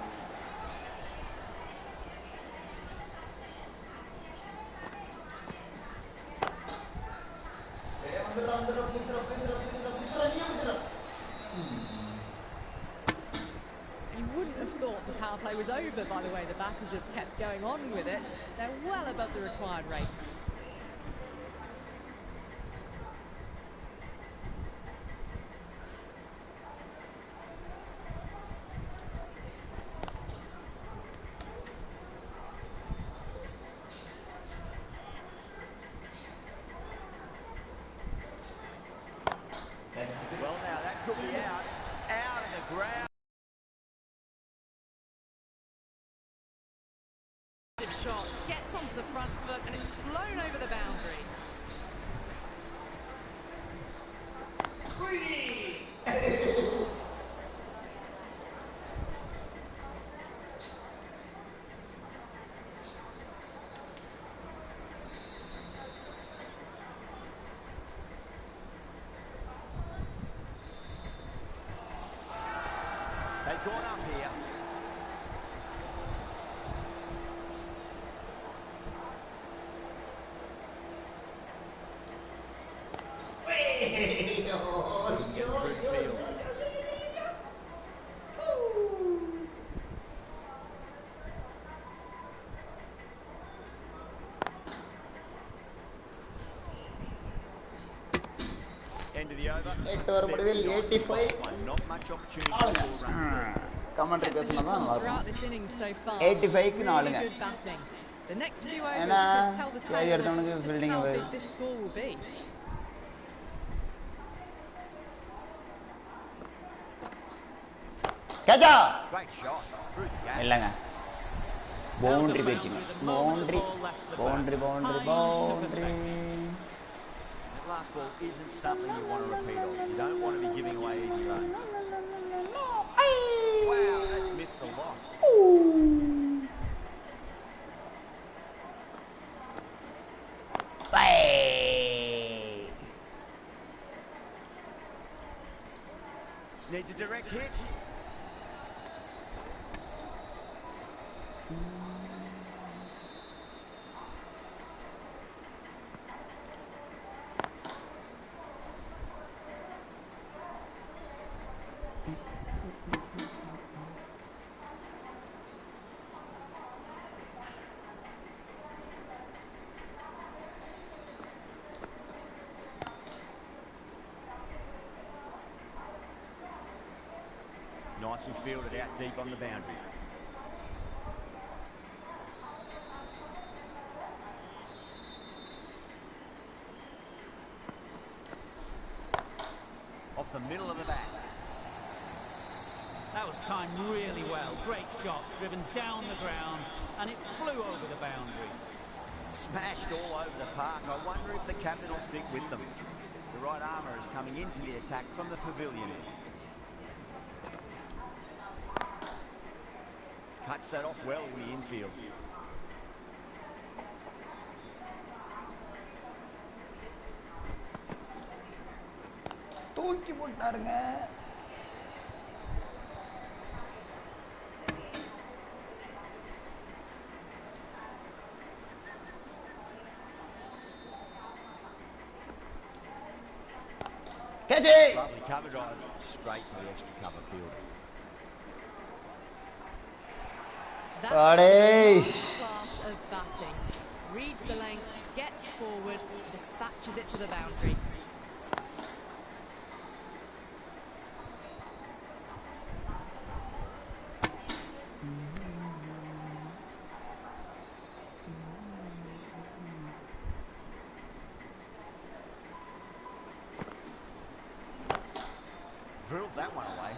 You wouldn't have thought the power play was over by the way the batters have kept going on with it. They're well above the required rates. Well, now that could be out of the ground. Shot gets onto the front foot and it's flown over the boundary. gone up here. Couldn't get through the field. End of the over. 8 over முடிவில் 85. Not much opportunity to score runs. Commentary பேசினா தான் நல்லா throughout இருக்கும். this inning so far. 85 க்கு 4ங்க. Really good batting. The next few overs ஏன்னா could tell the கேரி tale எடுத்தவனுக்கு of just fielding how big this score will be. கேட்சா Great shot through the gap. இல்லங்க பவுண்டரி பேச்சிங்க boundary boundary boundary boundary That last ball isn't something you want to repeat of. You don't want to be giving away easy runs. Wow, that's missed a lot. Needs a direct hit. Nicely fielded out deep on the boundary. Off the middle of the bat. That was timed really well. Great shot, driven down the ground, and it flew over the boundary. Smashed all over the park. I wonder if the captain will stick with them. The right armour is coming into the attack from the pavilion end. Cuts that off well in the infield. தூக்கி போட்டாருங்க catch Lovely cover drive straight to the extra cover field. That's a class of batting. Reads the length, gets forward, dispatches it to the boundary. Drilled that one away.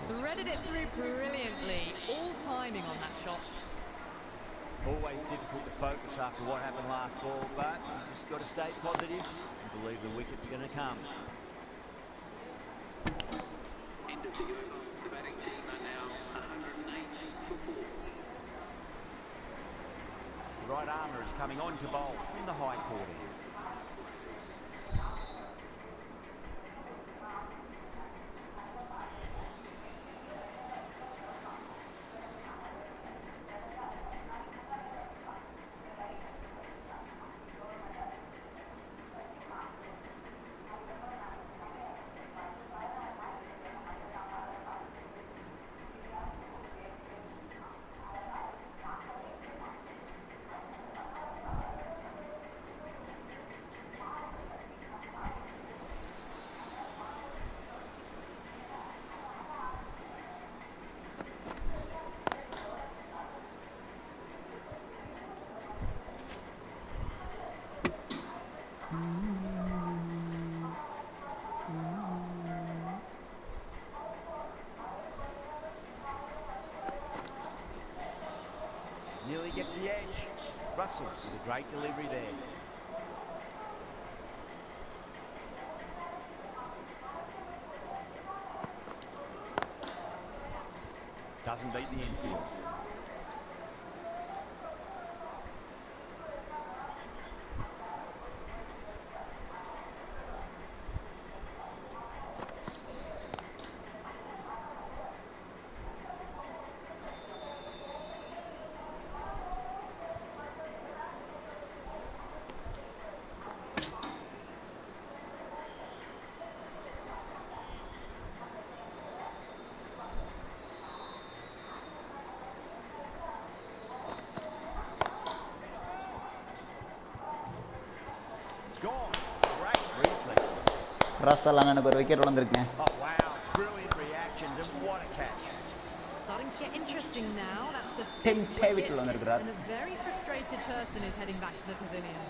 Threaded it through brilliantly. All timing on that shot. Always difficult to focus after what happened last ball, but you just got to stay positive and believe the wicket's going to come. End of the over. The batting team are now 108 for 4. The right armour is coming on to bowl from the high court end. Nearly gets the edge. Russell with a great delivery there. Doesn't beat the infield. Russell அண்ணனுக்கு ஒரு wicket விழுந்திருக்குங்க. Oh wow, brilliant reactions and what a catch. Starting to get interesting now. That's the 10 fifth wicket வந்திருக்கிறார். and a very frustrated person is heading back to the pavilion.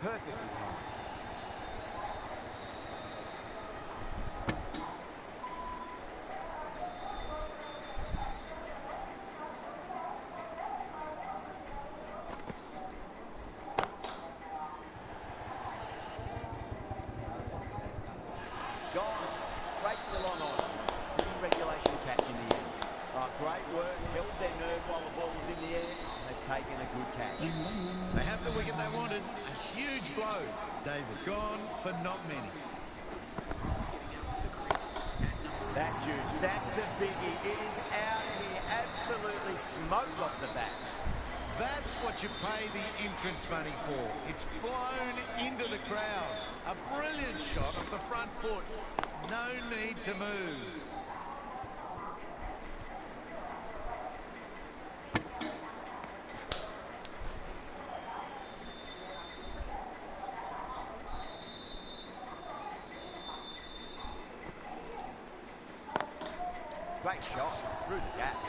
Perfectly timed. Gone. Straight to long on. It's a pretty regulation catch in the end. Great work. Held their nerve while the ball was in the air. They've taken a good catch. They have the wicket they wanted. A huge blow. David gone for not many. That's huge. That's a biggie. It is out of here. Absolutely smoked off the bat. That's what you pay the entrance money for. It's flown into the crowd. A brilliant shot off the front foot. No need to move. Great shot through the gap.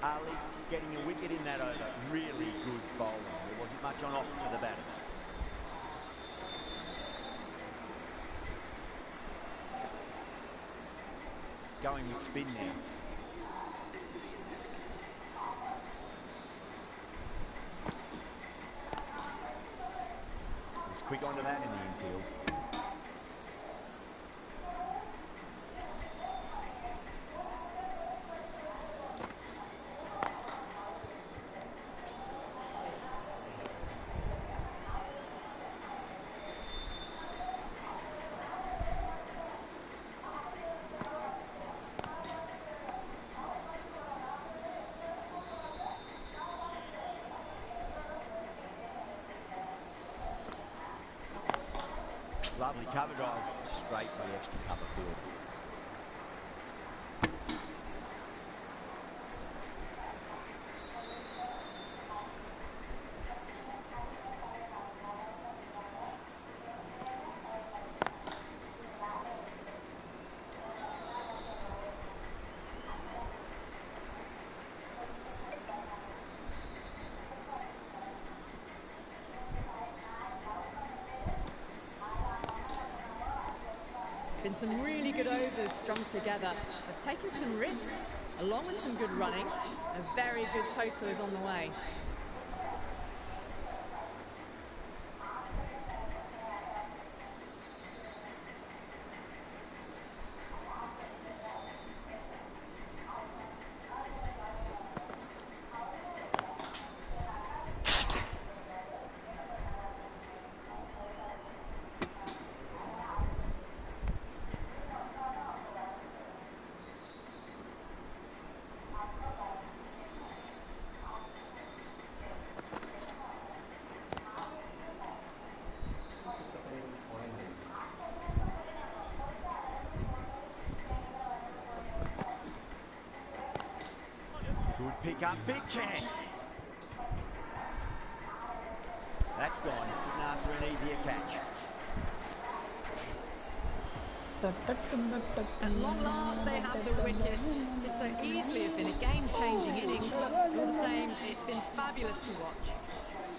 Ali getting a wicket in that over. Really good bowling. There wasn't much on offer for the batters. Going with spin now. He's quick onto that in the infield. Lovely cover drive straight to the extra cover field. Been some really good overs strung together. They've taken some risks, along with some good running. A very good total is on the way. Good pick up, big chance. That's gone. Couldn't ask for an easier catch. At long last, they have the wicket. It so easily has been a game-changing innings. All the same, it's been fabulous to watch.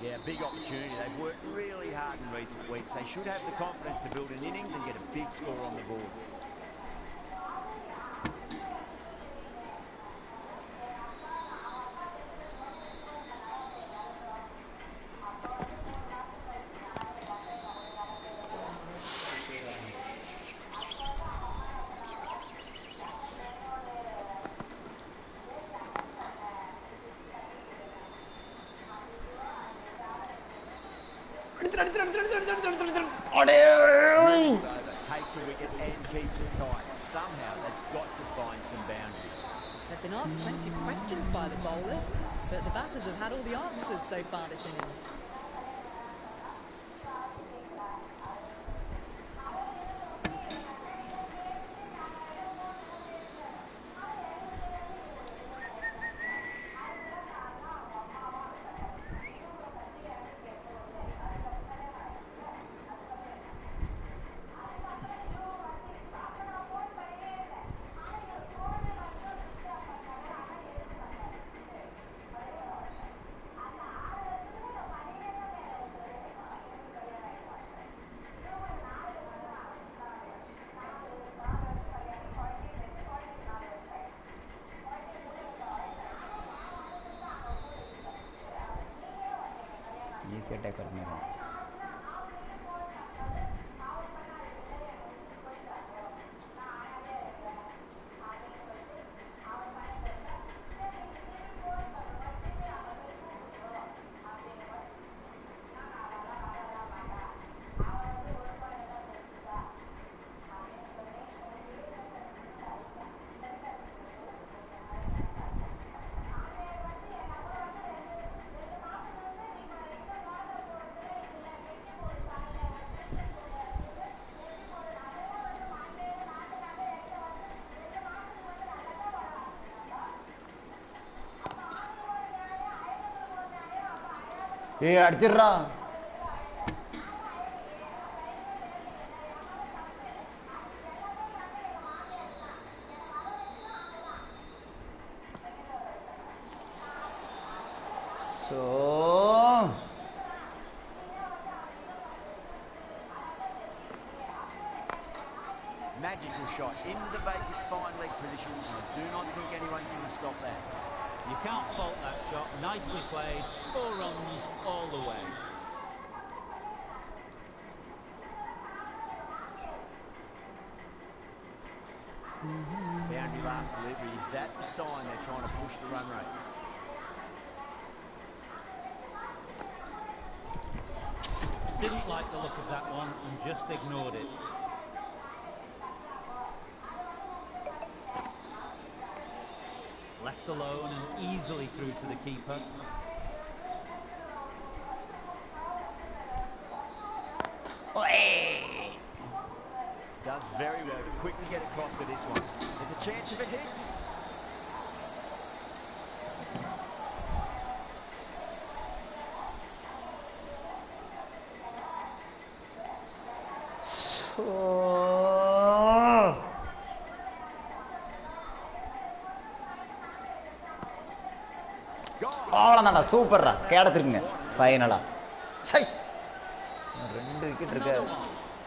Yeah, big opportunity. They've worked really hard in recent weeks. They should have the confidence to build an innings and get a big score on the board. takes a wicket and keeps it tight. Somehow they've got to find some boundaries. They've been asked plenty of questions by the bowlers, but the batters have had all the answers so far this innings. से attack करने का ये अड़चिर्रा Magical shot into the vacant fine leg position. I do not think anyone's going to stop that. You can't fault that shot. Nicely played. 4 runs all the way. Boundary last delivery. Is that the sign they're trying to push the run rate? Didn't like the look of that one and just ignored it. Left alone and easily through to the keeper. Does very well to quickly get across to this one. There's a chance if it hits. அவ்வளோதான்டா சூப்பர்ரா கேடத்துருங்க ஃபைனலா சை 2 wicket இருக்கு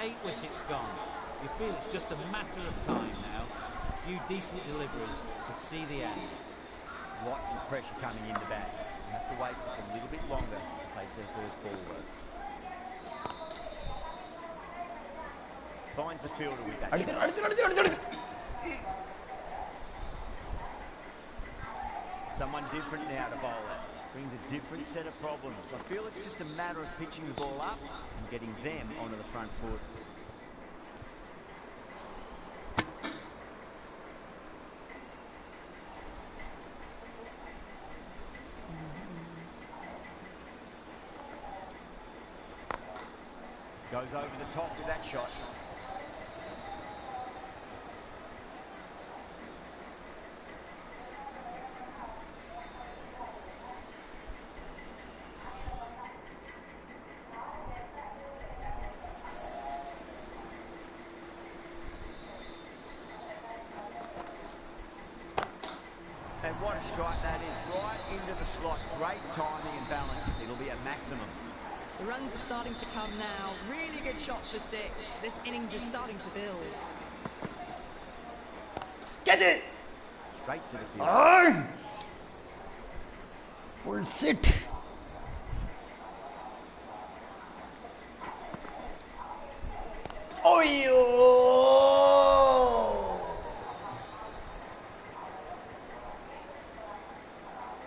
8 wickets gone. You feel it's just a matter of time now. A few decent deliveries could see the end. Lots of pressure coming in the bat. You have to wait just a little bit longer to face their first ball work. Finds the fielder with that shot. Someone different now to bowl at. Brings a different set of problems. I feel it's just a matter of pitching the ball up and getting them onto the front foot. Goes over the top with that shot. And what a strike that is, right into the slot. Great timing and balance. It'll be a maximum. The runs are starting to come now. Really good shot for 6. This innings is starting to build. Catch it! Straight to the field. Full sit. Oh, yo!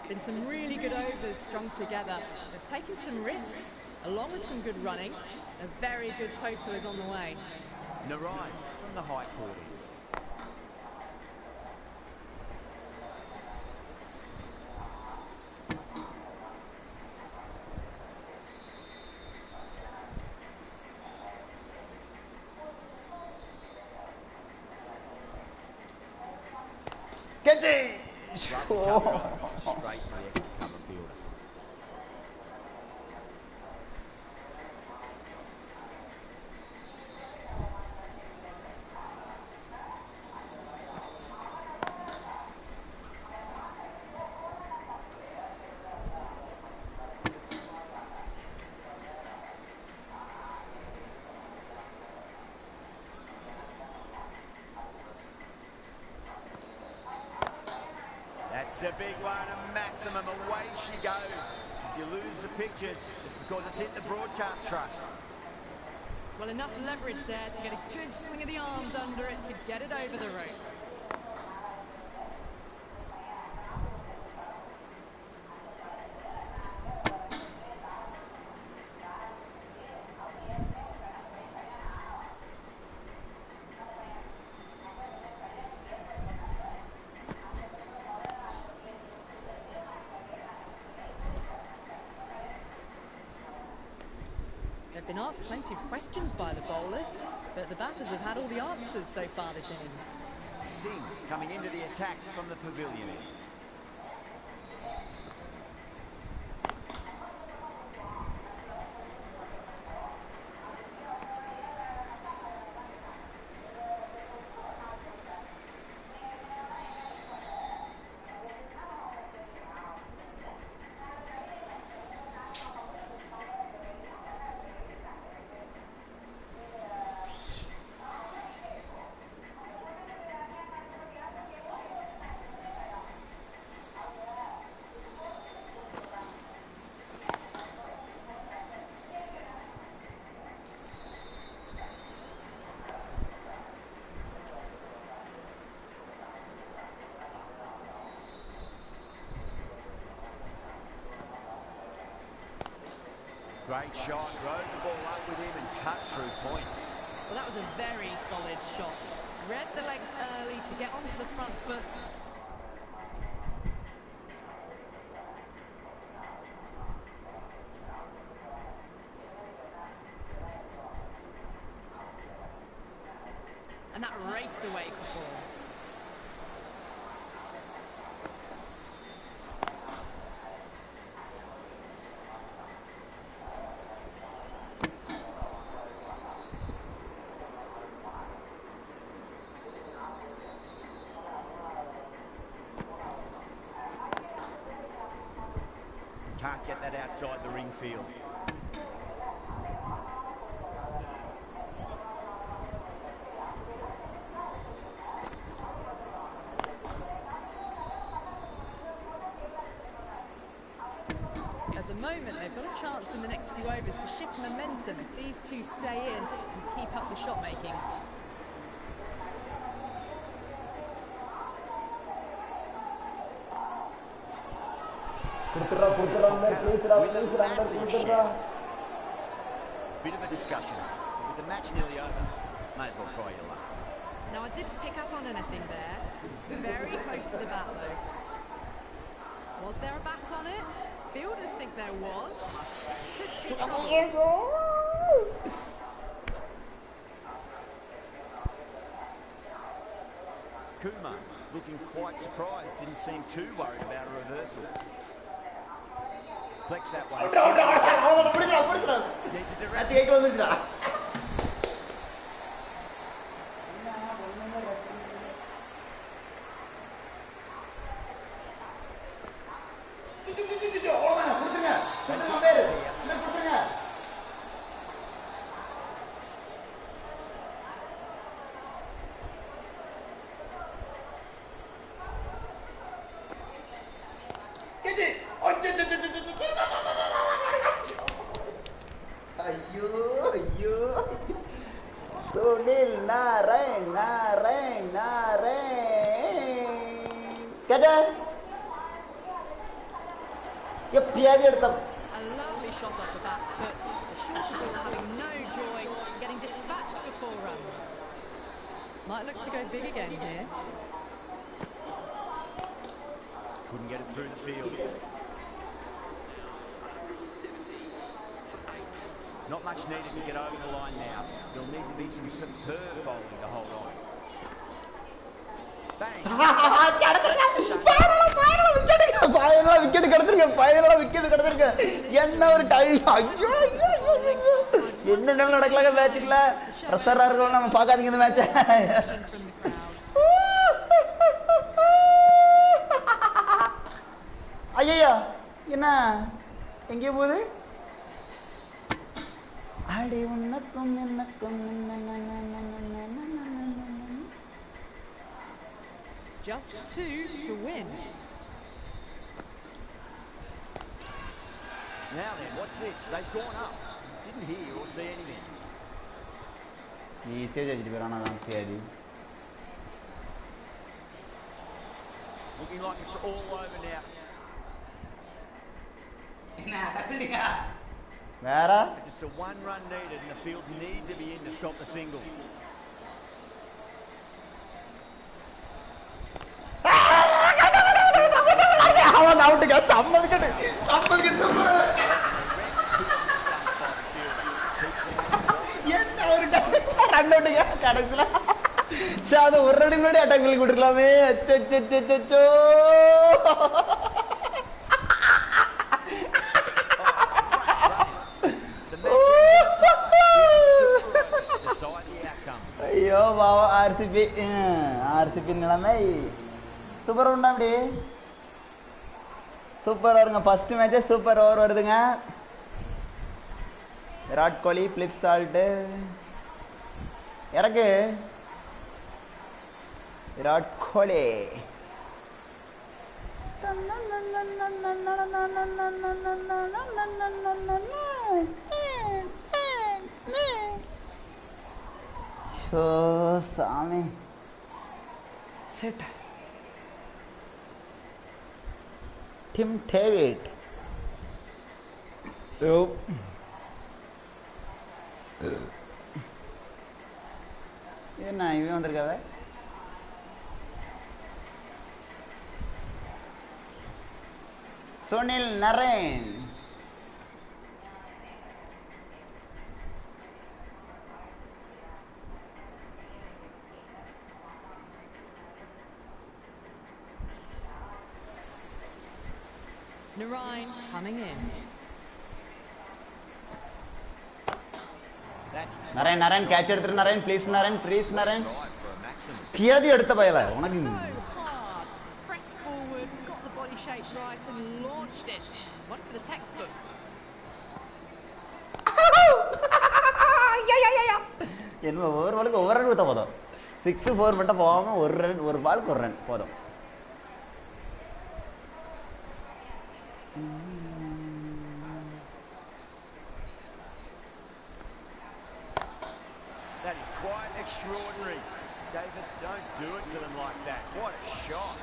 Been some really good overs strung together. They've taken some risks, along with some good running. A very good total is on the way. Narai from the high court end. Catch it! Cover straight to the extra cover fielder. That's a big one, a maximum. Away she goes. If you lose the pictures, it's because it's hit the broadcast truck. Well, enough leverage there to get a good swing of the arms under it to get it over the rope. They've been asked plenty of questions by the bowlers, but the batters have had all the answers so far this innings. Singh coming into the attack from the pavilion end. Great shot, rode the ball up with him and cuts through point. Well, that was a very solid shot. Read the length early to get onto the front foot. And that raced away for four. Can't get that outside the ring field. At the moment, they've got a chance in the next few overs to shift momentum if these two stay in and keep up the shot making. With a massive shift. Bit of a discussion, but with the match nearly over, may as well try your luck. Now, I didn't pick up on anything there. Very close to the bat, though. Was there a bat on it? Fielders think there was. This could be trouble. Kumar looking quite surprised, didn't seem too worried about a reversal. Flex that one. Needs a direction. A lovely shot off the back foot. The shorter ball having no joy, getting dispatched for 4 runs. Might look to go big again here. Couldn't get it through the field. Not much needed to get over the line now. There'll need to be some superb bowling to hold on. Bang! Wicket கிடைச்சிருக்க, ஃபைனலா wicket கிடைச்சிருக்க. என்ன ஒரு time! ஐயோ என்ன நடக்கலாங்க மேட்ச்ல. பிரஷரா இருக்கணும், நம்ம பார்க்காதீங்க இந்த மேட்சை. ஐயா என்ன எங்கே போகுது? அடி உனக்கும் என்னக்கும் Just 2 to win. Now then, what's this? They've gone up. Didn't hear or see anything. ஈஸியாக ஜெயிச்சிட்டு போயிடானா தான் சரி. Looking like it's all over now. வேற Just a 1 run needed and the field need to be in to stop the single. அவன் அவுட்டுங்க, சம்மதிக்கட்டு என்ன ஒரு run அவுட்டுங்க கடைசியில். சரி, அதை ஒரு ரன் முன்னாடி அட்டாக் பண்ணி கொடுத்துருக்கலாமே. அச்சோ ஐயோ பாவம் ஆர்சிபி நிலைமை. சூப்பர் ஒன்றா அப்படி சூப்பர் ஓவருங்க. ஃபர்ஸ்ட் மேட்சே சூப்பர் ஓவர் வருதுங்க. விராட் கோலி பிளிப் சால்ட்டு இறக்கு. விராட் கோலி சாமி செட். டிம் டேவிட் என்ன இவன் வந்திருக்காவ? Sunil Narine Narain coming in. Narine catch எடுத்துரு. நரேன் ப்ளீஸ், நரேன் கியாதி எடுத்த பயல உனக்கு. So hard. Pressed forward, got the body shape right and launched it. One for the textbook. என்ன ஒவ்வொரு பாலுக்கு ஒவ்வொரு ரன் கொடுத்தா போதும். 6 4 மட்டும் போகாம ஒரு பாலுக்கு ஒரு ரன் போதும். That is quite extraordinary. David, don't do it to them like that. What a shot.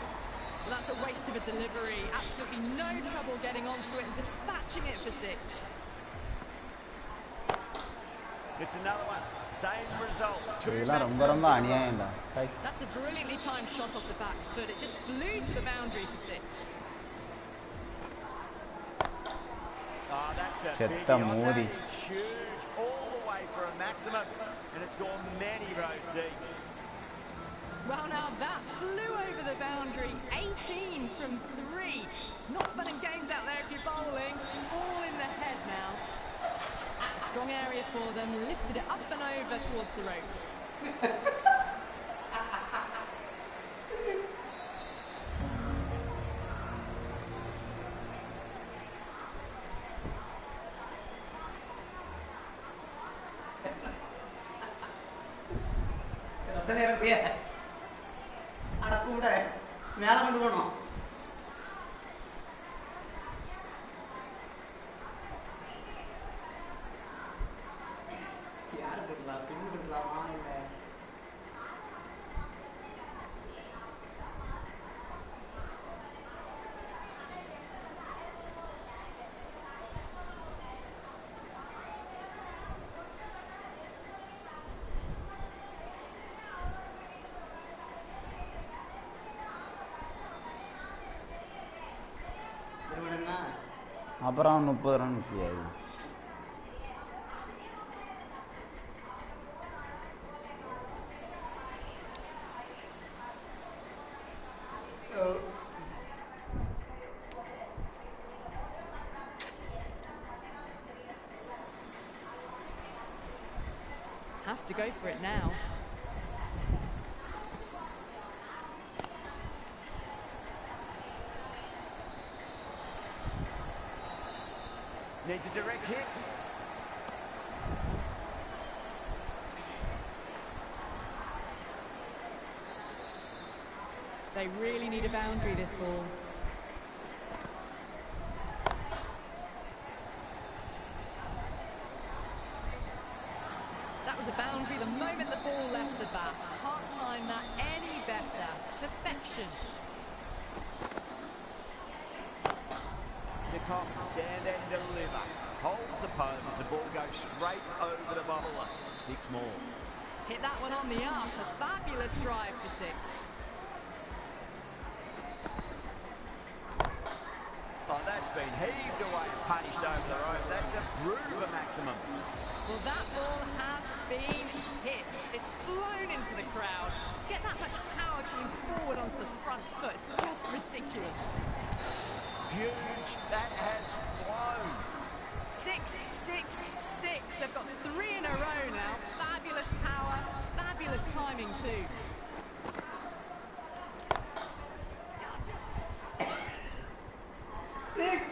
Well, that's a waste of a delivery. Absolutely no trouble getting onto it and dispatching it for 6. It's another one. Same result. That's a brilliantly timed shot off the back foot. It just flew to the boundary for 6. Oh, that's a big one. That is huge. All the way for a maximum. And it's gone many rows deep. Well, now that flew over the boundary. 18 from 3. It's not fun and games out there if you're bowling. It's all in the head now. A strong area for them. Lifted it up and over towards the rope. மேல கொண்டு போனோம். யாரு கொடுக்கலாம்? Spin கொடுக்கலாமா இல்ல அப்புறம் 30 run முடியாது. Have to go for it now. Needs a direct hit. They really need a boundary, this ball. That was a boundary the moment the ball left the bat. Can't time that any better. Perfection. De Kock, stand and deliver. Holds the pole as the ball goes straight over the bubbler. 6 more. Hit that one on the up. A fabulous drive for 6. Oh, that's been heaved away and punished over the rope. That's a brute of a maximum. Well, that ball has been hit. It's flown into the crowd. To get that much power coming forward onto the front foot is just ridiculous. Huge. That has flown. 6, 6, 6. They've got 3 in a row now. Fabulous power, fabulous timing too. Great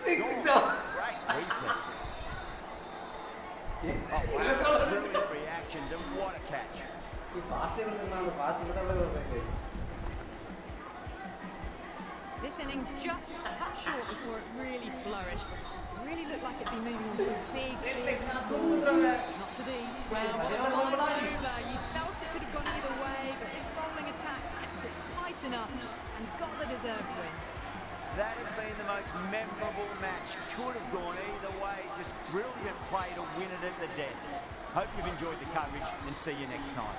reflexes. Oh, wow. Brilliant reactions and what a catch. This innings just cut short before it really flourished. It really looked like it'd be moving on to a big score. Not to be. Well, over. You felt it could have gone either way, but his bowling attack kept it tight enough and got the deserved win. That has been the most memorable match. Could have gone either way. Just brilliant play to win it at the death. Hope you've enjoyed the coverage and see you next time.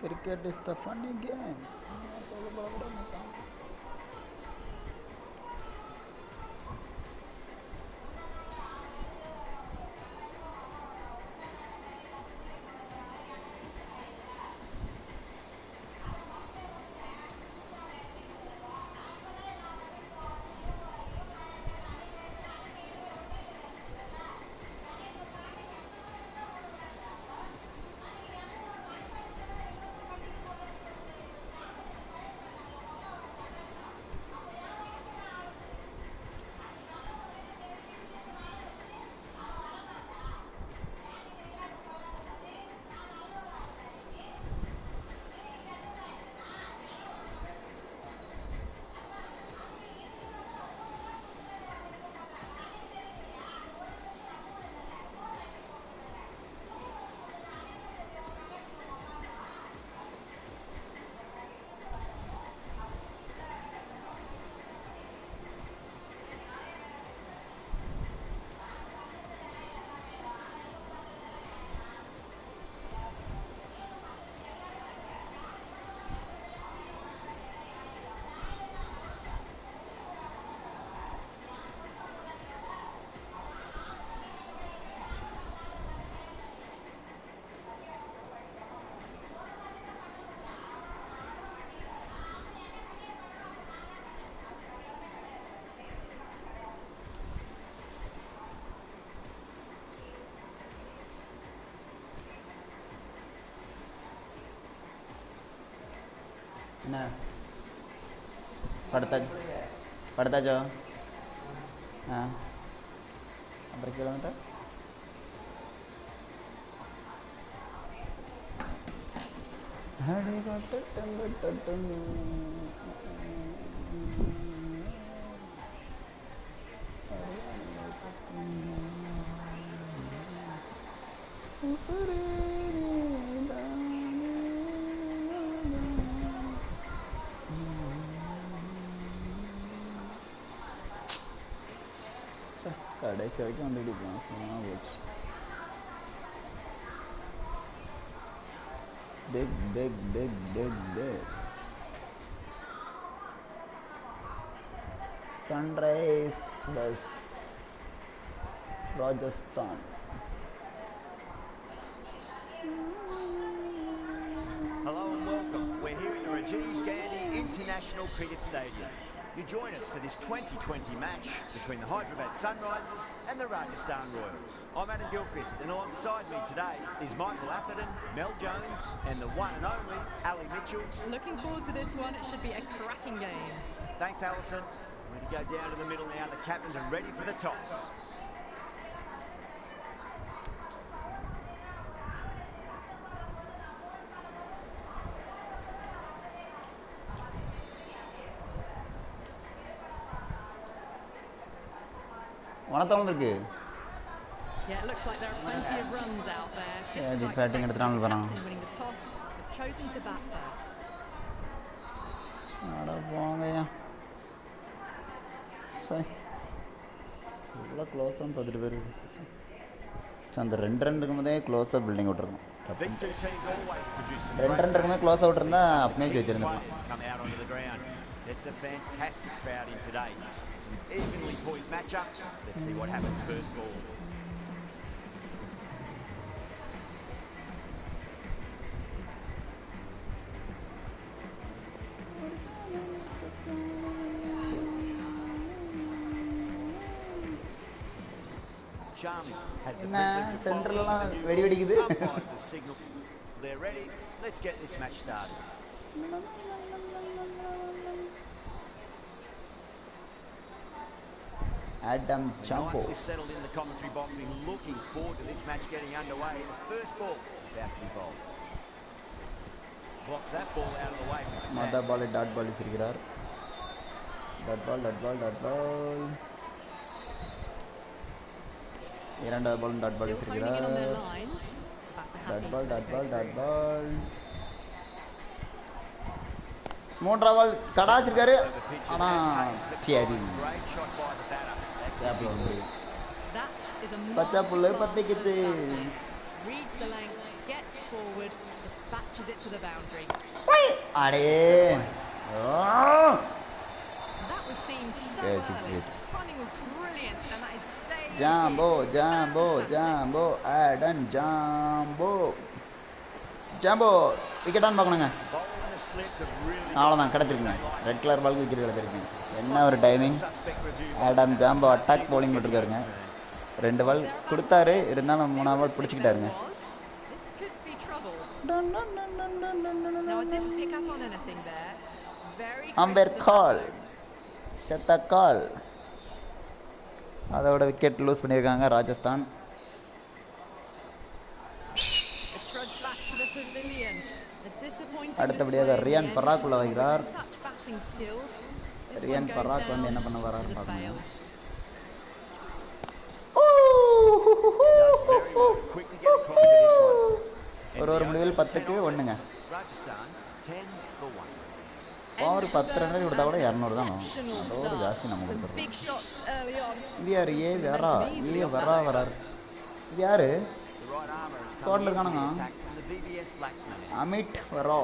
Cricket is the funny game. Nah, पड़ता जाओ. हाँ, per kilometer. கடைசி வரைக்கும் வந்துட்டு போச்சு. Sunrise plus Rajasthan. Hello and welcome. We're here in the Rajiv Gandhi International Cricket Stadium. You join us for this 2020 match between the Hyderabad Sunrisers and the Rajasthan Royals. I'm Adam Gilchrist, and alongside me today is Michael Atherton, Mel Jones and the one and only Ali Mitchell. Looking forward to this one. It should be a cracking game. Thanks, Alison. We're going to go down to the middle now. The captains are ready for the toss. Yeah, it looks like there are plenty of runs out there. Just Yeah, as the I batting expected, எடுத்துட்டாங்க the பாருங்க. captain winning the toss, they've chosen to bat first. அட போங்கய்யா. சரி. இவ்வளோ க்ளோஸாக பார்த்துட்டு போயிரு. அந்த 2 run இருக்கும்போதே க்ளோஸாக பில்டிங் விட்டுருக்கோம். These two teams always produce some 2 run இருக்கும்போது க்ளோஸாக விட்டுருந்தா அப்பமே வச்சிருந்தோம். come out onto the ground. It's a fantastic crowd in today. It's an evenly poised matchup. Let's see what happens first ball. Charming has the privilege of bowling வெடி வெடிக்குது. umpires the signal. They're ready. Let's get this match started. Adam Champo. Nicely settled in the commentary box and looking forward to this match getting underway. The first ball about to be bowled. Blocks that ball out of the way. மொத பால் dot ball வீசிருக்கிறார். Dot ball. இரண்டாவது பால் dot ball வீசிருக்கிறார். Dot ball. மூன்றாவது பால் கடாச்சிருக்காரு. ஆனா சரி. பச்சை புல்லு பத்திக்கிச்சு. Reads the length, gets forward, dispatches it to the boundary. அடே. That was seen so early. Timing was brilliant, and that is staying. Jumbo, Adam Jumbo. Wicket ஆன் பார்க்கணுங்க. அவ்வளோதான் கிடச்சிருக்குங்க. ரெட் கலர் பாலுக்கு விக்கெட் கிடச்சிருக்குங்க. என்ன ஒரு timing. Adam Zampa attack bowling போட்டிருக்காருங்க. 2 பால் கொடுத்தாரு, இருந்தாலும் 3ஆவது பால் பிடிச்சிக்கிட்டாருங்க. அம்பேர் கால், செத்த கால். அதோட விக்கெட் லூஸ் பண்ணியிருக்காங்க ராஜஸ்தான். அடுத்தபடியாக ரியான் பராக் உள்ள வைக்கிறார். ரியான் பராக் வந்து என்ன பண்ண வராருன்னு பார்க்கணும். ஒரு முடிவில் 10க்கு 1ங்க. ஒரு 10 ரன் கொடுத்தா கூட 200 தான் ஆகும். அதோட ஜாஸ்தி நம்ம கொடுத்துருவோம். இது யார்? வராரு. இது யாரு? ஸ்குவாட்ல இருக்கானுங்க. அமிட் வரோ.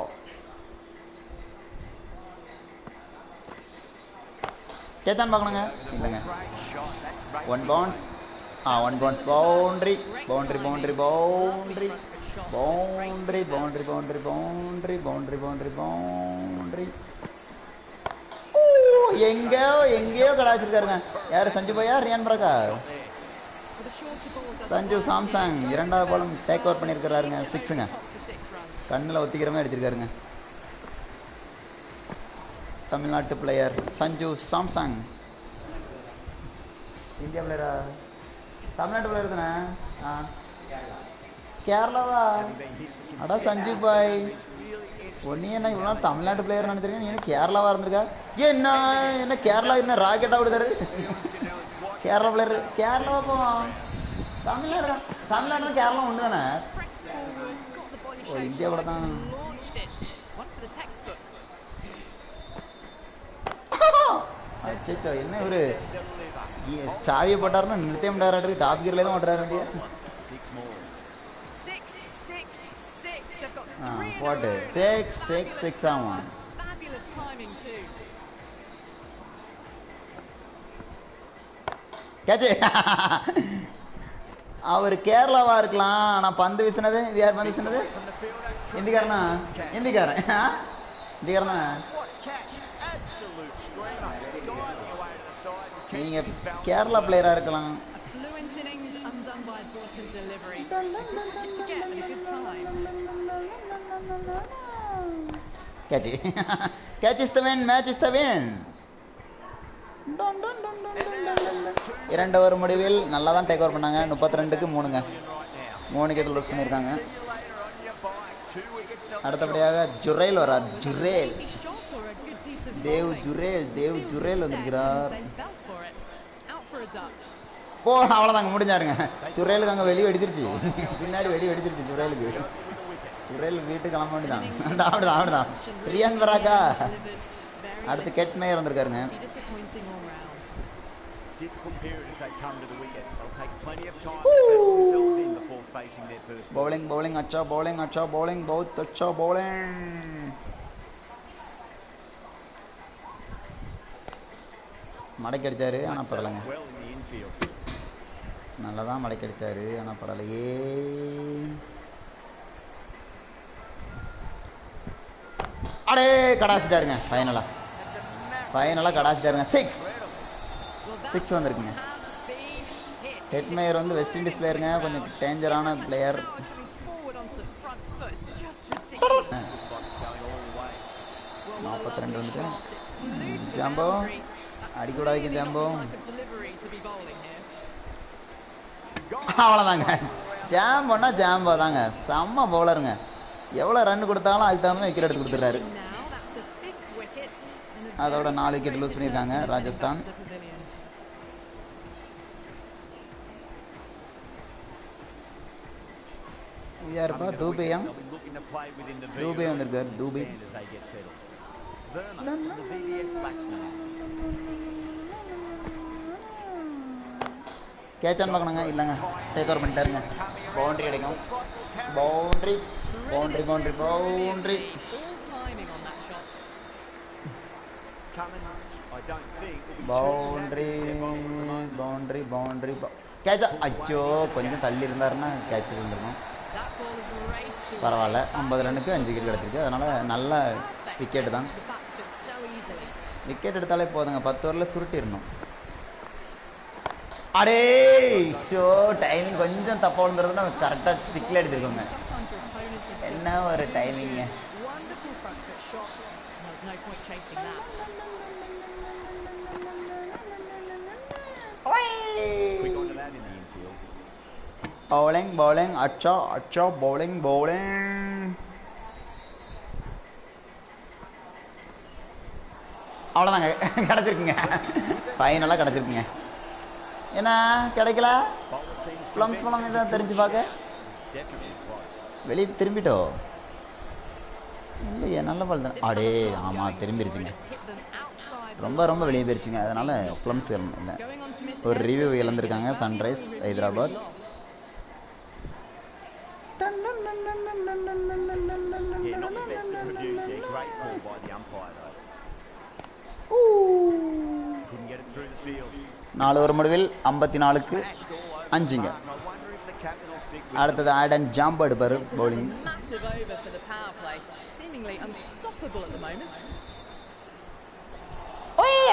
கேத்தான் பார்க்கணுங்க. இல்லைங்க. 1 பவுன்ஸ். 1 பவுன்ஸ். பவுண்டரி. எங்கேயோ கடாச்சிருக்காருங்க. யாரு? சஞ்சு பாயா, ரியான் பராக்கா? சஞ்சு சாம்சங் 2வது பாலும் டேக் ஓவர் பண்ணியிருக்கிறாருங்க. 6ங்க. கண்ணில் ஒத்திக்கிற மாதிரி அடிச்சிருக்காருங்க. தமிழ்நாட்டு பிளேயர் சஞ்சு சாம்சங். இந்தியா பிளேயரா? தமிழ்நாட்டு பிளேயர் தானே? கேரளாவா? அடா சஞ்சு பாய். ஒன்னே என்ன இவ்வளோ தமிழ்நாட்டு பிளேயர் நினைச்சிருக்கேன், நீ என்ன கேரளாவா இருந்திருக்கா? என்ன கேரளா என்ன ராக்கெட்டா விடுதாரு? கேரளா பிளேயர் கேரளாவா போவான், தமிழ்நாடு தான். தமிழ்நாடு கேரளா ஒன்று தானே? ஓ, இந்தியா கூட தான். அச்சோ, என்ன ஒரு சாவியை போட்டாருன்னா நிறுத்த முடியாரு, டாப் கியர்ல தான் ஓட்டுறாரு வண்டியா. போட்டு 6 ஆமா. கேட்சு. அவர் கேரளாவா இருக்கலாம், ஆனா பந்து வீசினது இது யார்? பந்து வீசினது இந்திக்காரனா? இந்திக்காரன் இந்திக்காரனா? நீங்க கேரளா பிளேயரா இருக்கலாம். Catch catch is the win, match is the win. 2 over முடிவில் நல்லா தான் டேக் ஓவர் பண்ணாங்க. 32க்கு 3ங்க. 3 விக்கெட் லூஸ் பண்ணியிருக்காங்க. அடுத்தபடியாக ஜுரேல் வரார். தேவ் ஜுரேல் வந்திருக்கிறார். ஓ, அவ்வளோதாங்க, முடிஞ்சாருங்க. ஜுரேலுக்கு அங்கே வெளியே வெடிச்சிருச்சு, பின்னாடி வெடிச்சிருச்சு ஜுரேலுக்கு. ஜுரேல் வீட்டுக்கு கிளம்ப வேண்டியதான். அப்படிதான் ரியான் வராக்கா. அடுத்து கெட்மேயர் வந்திருக்காருங்க. bowling अच्छा bowling बहुत अच्छा bowling. மடக்கி அடிச்சாரு, ஆனா பரவாயில்லைங்க. நல்லதான் மடக்கி அடிச்சாரு, ஆனா பரவாயில்லையே. அடே கடாச்சிட்டாருங்க. ஃபைனலா கடாச்சிட்டாருங்க. 6 வந்திருக்குங்க. ஹெட்மேயர் வந்து வெஸ்ட் இண்டீஸ் பிளேயருங்க, கொஞ்சம் டேஞ்சரான பிளேயர். $42 வந்துட்டு. ஜாம்போ அடிக்கூடாதுக்கு ஜாம்போ. அவ்வளோதாங்க. ஜாம்போன்னா ஜாம்போ தாங்க, செம்ம பவுலருங்க. எவ்வளோ ரன் கொடுத்தாலும் அதுக்கு தகுந்த விக்கெட் எடுத்து கொடுத்துட்டாரு. அதோட 4 விக்கெட் லூஸ் பண்ணியிருக்காங்க ராஜஸ்தான். யாருப்பா? தூபையா? தூபை வந்திருக்காரு. தூபை கேட்சான்னு பார்க்கணுங்க. இல்லைங்க, டேக் ஓவர் பண்ணிட்டாருங்க. பவுண்டரி கிடைக்கும். பவுண்டரி கேட்சா. அச்சோ, கொஞ்சம் தள்ளி இருந்தாருன்னா கேட்ச் இருந்திருக்கும். பரவாயில்ல, 50 ரன்னுக்கு 5 விக்கெட் கிடச்சிருக்கு. அதனால நல்ல விக்கெட்டு தான். விக்கெட் எடுத்தாலே போதுங்க, 10 ஓவரில் சுருட்டிடணும். அடே ஷோ, டைமிங் கொஞ்சம் தப்பா விழுந்துருதுன்னா கரெக்டாக ஸ்டிக்கில் எடுத்துருக்கோங்க. என்ன ஒரு டைமிங்க. bowling अच्छा bowling அவ்வளோதாங்க, கிடச்சிருக்குங்க. ஃபைனலாக கிடச்சிருக்குங்க. ஏன்னா கிடைக்கல, ப்ளம்ஸ் பழம் தான் தெரிஞ்சு பார்க்க. வெளியே திரும்பிட்டோ இல்லையே, நல்ல பால் தான். அடே ஆமாம், திரும்பிடுச்சுங்க. ரொம்ப வெளியே போயிருச்சுங்க. அதனால ப்ளம்ஸ் இல்லை. ஒரு ரிவ்யூ இழந்திருக்காங்க சன்ரைஸ் ஹைதராபாத். நாலு ஓவர் முடிவில் 54க்கு 5ங்க. அடுத்தது ஆடன் ஜாம்போ எடுப்பார் பவுலிங்.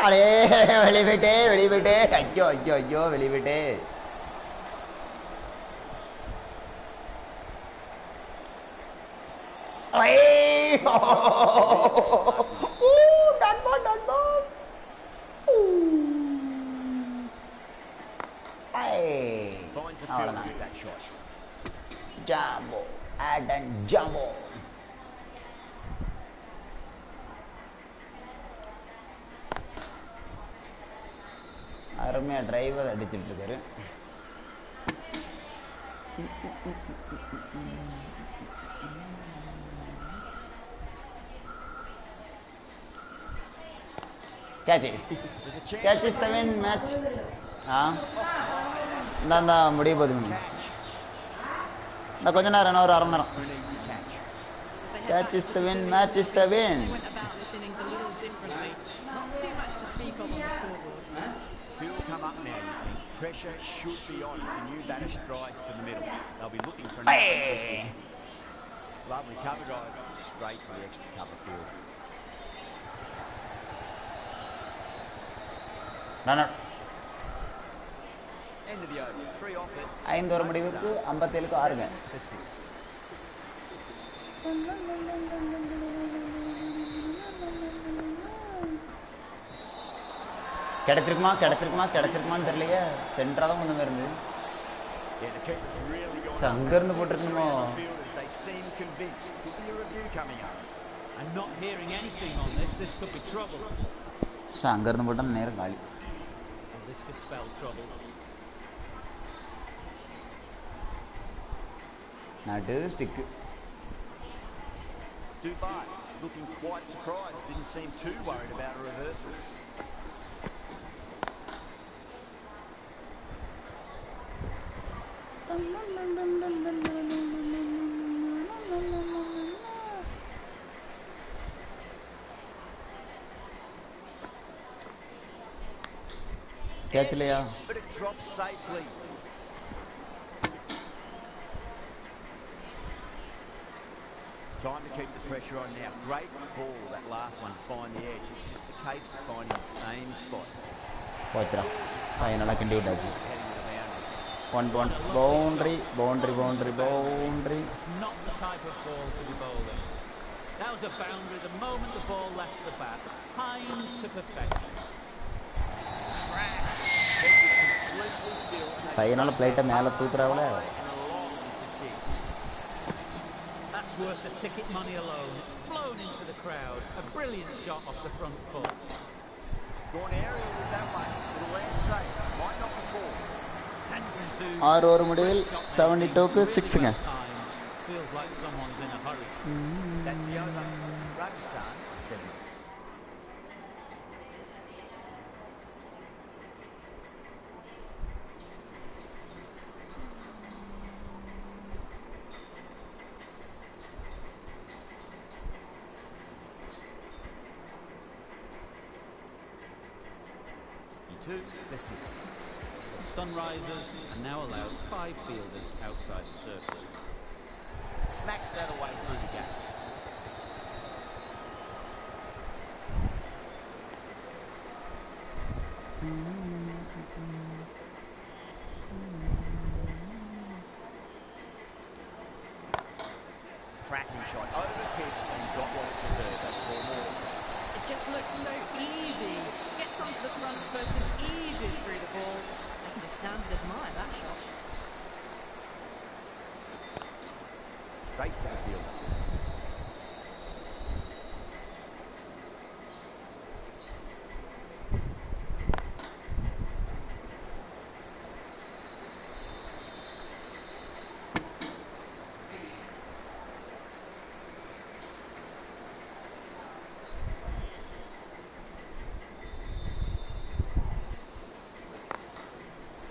அடே வெளியே போயிட்டே. ஐயோ வெளியே போயிட்டே. Jumbo, ardent jumbo. பொறுமையா டிரைவ் அடிச்சிட்டு இருக்காரு. Catch is the win match. இந்தா முடிய போகுது. இந்த கொஞ்ச நேரம் ஒரு அரை மணி நேரம். Catch is the win, match is the win. Field come up now, you think. Pressure should be on as the new batter strides to the middle. They'll be looking for another. Lovely cover drive, straight to the extra cover field. Runner. End of the over, 3 off it. 5 over முடிவுக்கு 57க்கு 6ங்க. கிடைச்சிருக்குமான்னு தெரியலையே. சென்டரா தான் கொஞ்சம் இருந்தது. அங்க இருந்து போட்டுருக்கணுமோ. I'm not hearing anything on this. This could be trouble. அங்க இருந்து போட்டா நேரம் காலி. This could spell trouble. நடு stick. Dubai looking quite surprised. Didn't seem too worried about a reversal. Catch liya. But it drops safely. Time to keep the pressure on now. Great ball, that last one, find the edge. It's just a case of finding the same spot. Pochra. Final can do that. One boundary. It's not the type of ball to be bowling. That was a boundary the moment the ball left the bat. Time to perfection. Final plate மேல தூக்குறாவல. That's worth the ticket money alone. It's flown into the crowd. A brilliant shot off the front foot. Gone aerial with that one. It'll land safe. Might not be 4. 10 from 2. 6 over முடிவில் 72க்கு 6ங்க. Feels like someone's in a hurry. That's the over. Rajasthan 7. Two for 6. The Sunrisers are now allowed 5 fielders outside the circle. Smacks that away through the gap. Cracking shot over the pitch and got what it deserved. That's 4 more. It just looks so easy. Gets onto the front foot and eases through the ball. I can just stand and admire that shot. Straight to the field.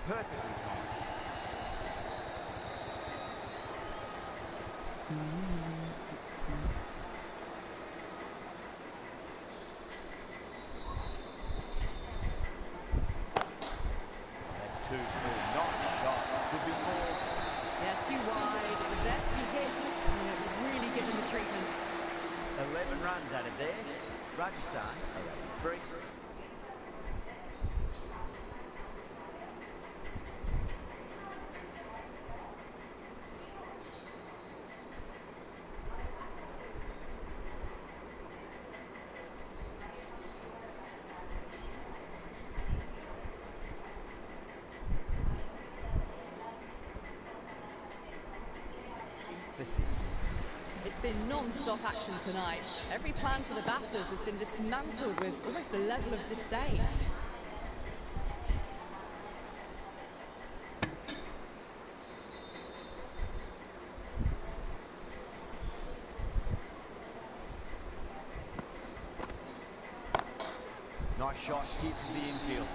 Perfectly timed. That's 2 full. Nice shot. Could be 4. Yeah, too wide. It was there to be hit. And it was really given the treatment. 11 runs added there. Rajasthan are 83. It's been non-stop action tonight. Every plan for the batters has been dismantled with almost a level of disdain. Nice shot, pierces the infield.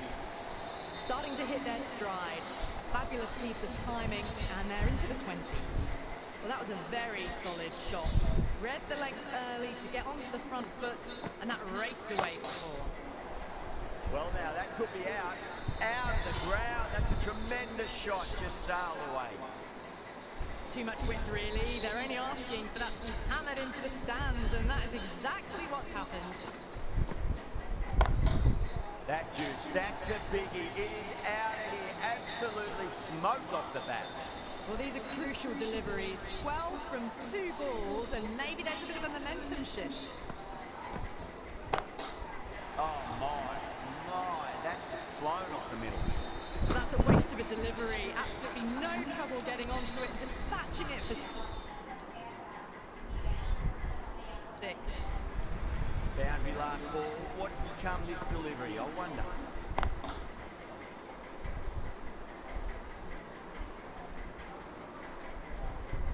Starting to hit their stride. A fabulous piece of timing, and they're into the 20s. Well, that was a very solid shot. Read the length early to get onto the front foot, and that raced away for 4. Well, now, that could be out. Out of the ground. That's a tremendous shot. Just sailed away. Too much width, really. They're only asking for that to be hammered into the stands, and that is exactly what's happened. That's huge. That's a biggie. It is out of here. Absolutely smoked off the bat. Well, these are crucial deliveries. 12 from 2 balls, and maybe there's a bit of a momentum shift. Oh, my. That's just flown off the middle. Well, that's a waste of a delivery. Absolutely no trouble getting onto it, dispatching it for 6. Boundary last ball. What's to come this delivery? I wonder.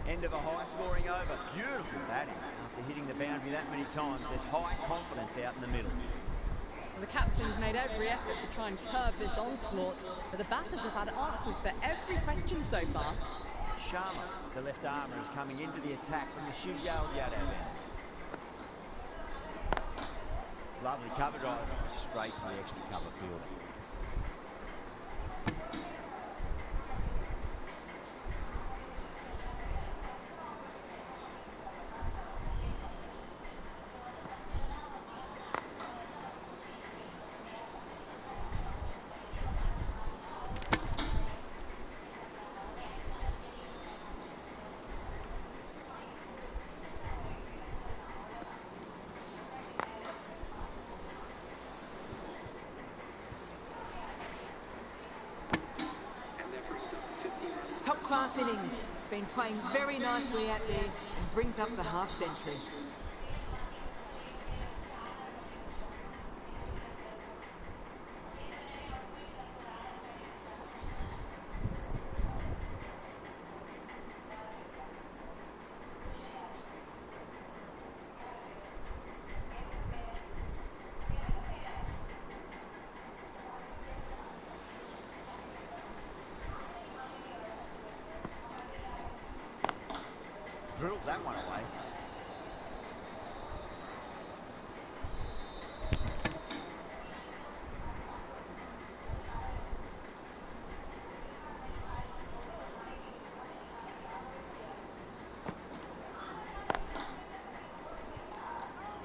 End of a high-scoring over. Beautiful batting. After hitting the boundary that many times, there's high confidence out in the middle. Well, the captain's made every effort to try and curb this onslaught, but the batters have had answers for every question so far. Sharma, the left armour, is coming into the attack from the Shiv-Yal Yadav end. Lovely cover drive, straight to the extra cover fielder. Top-class innings. Been playing very nicely out there and brings up the half-century. Drilled that one away.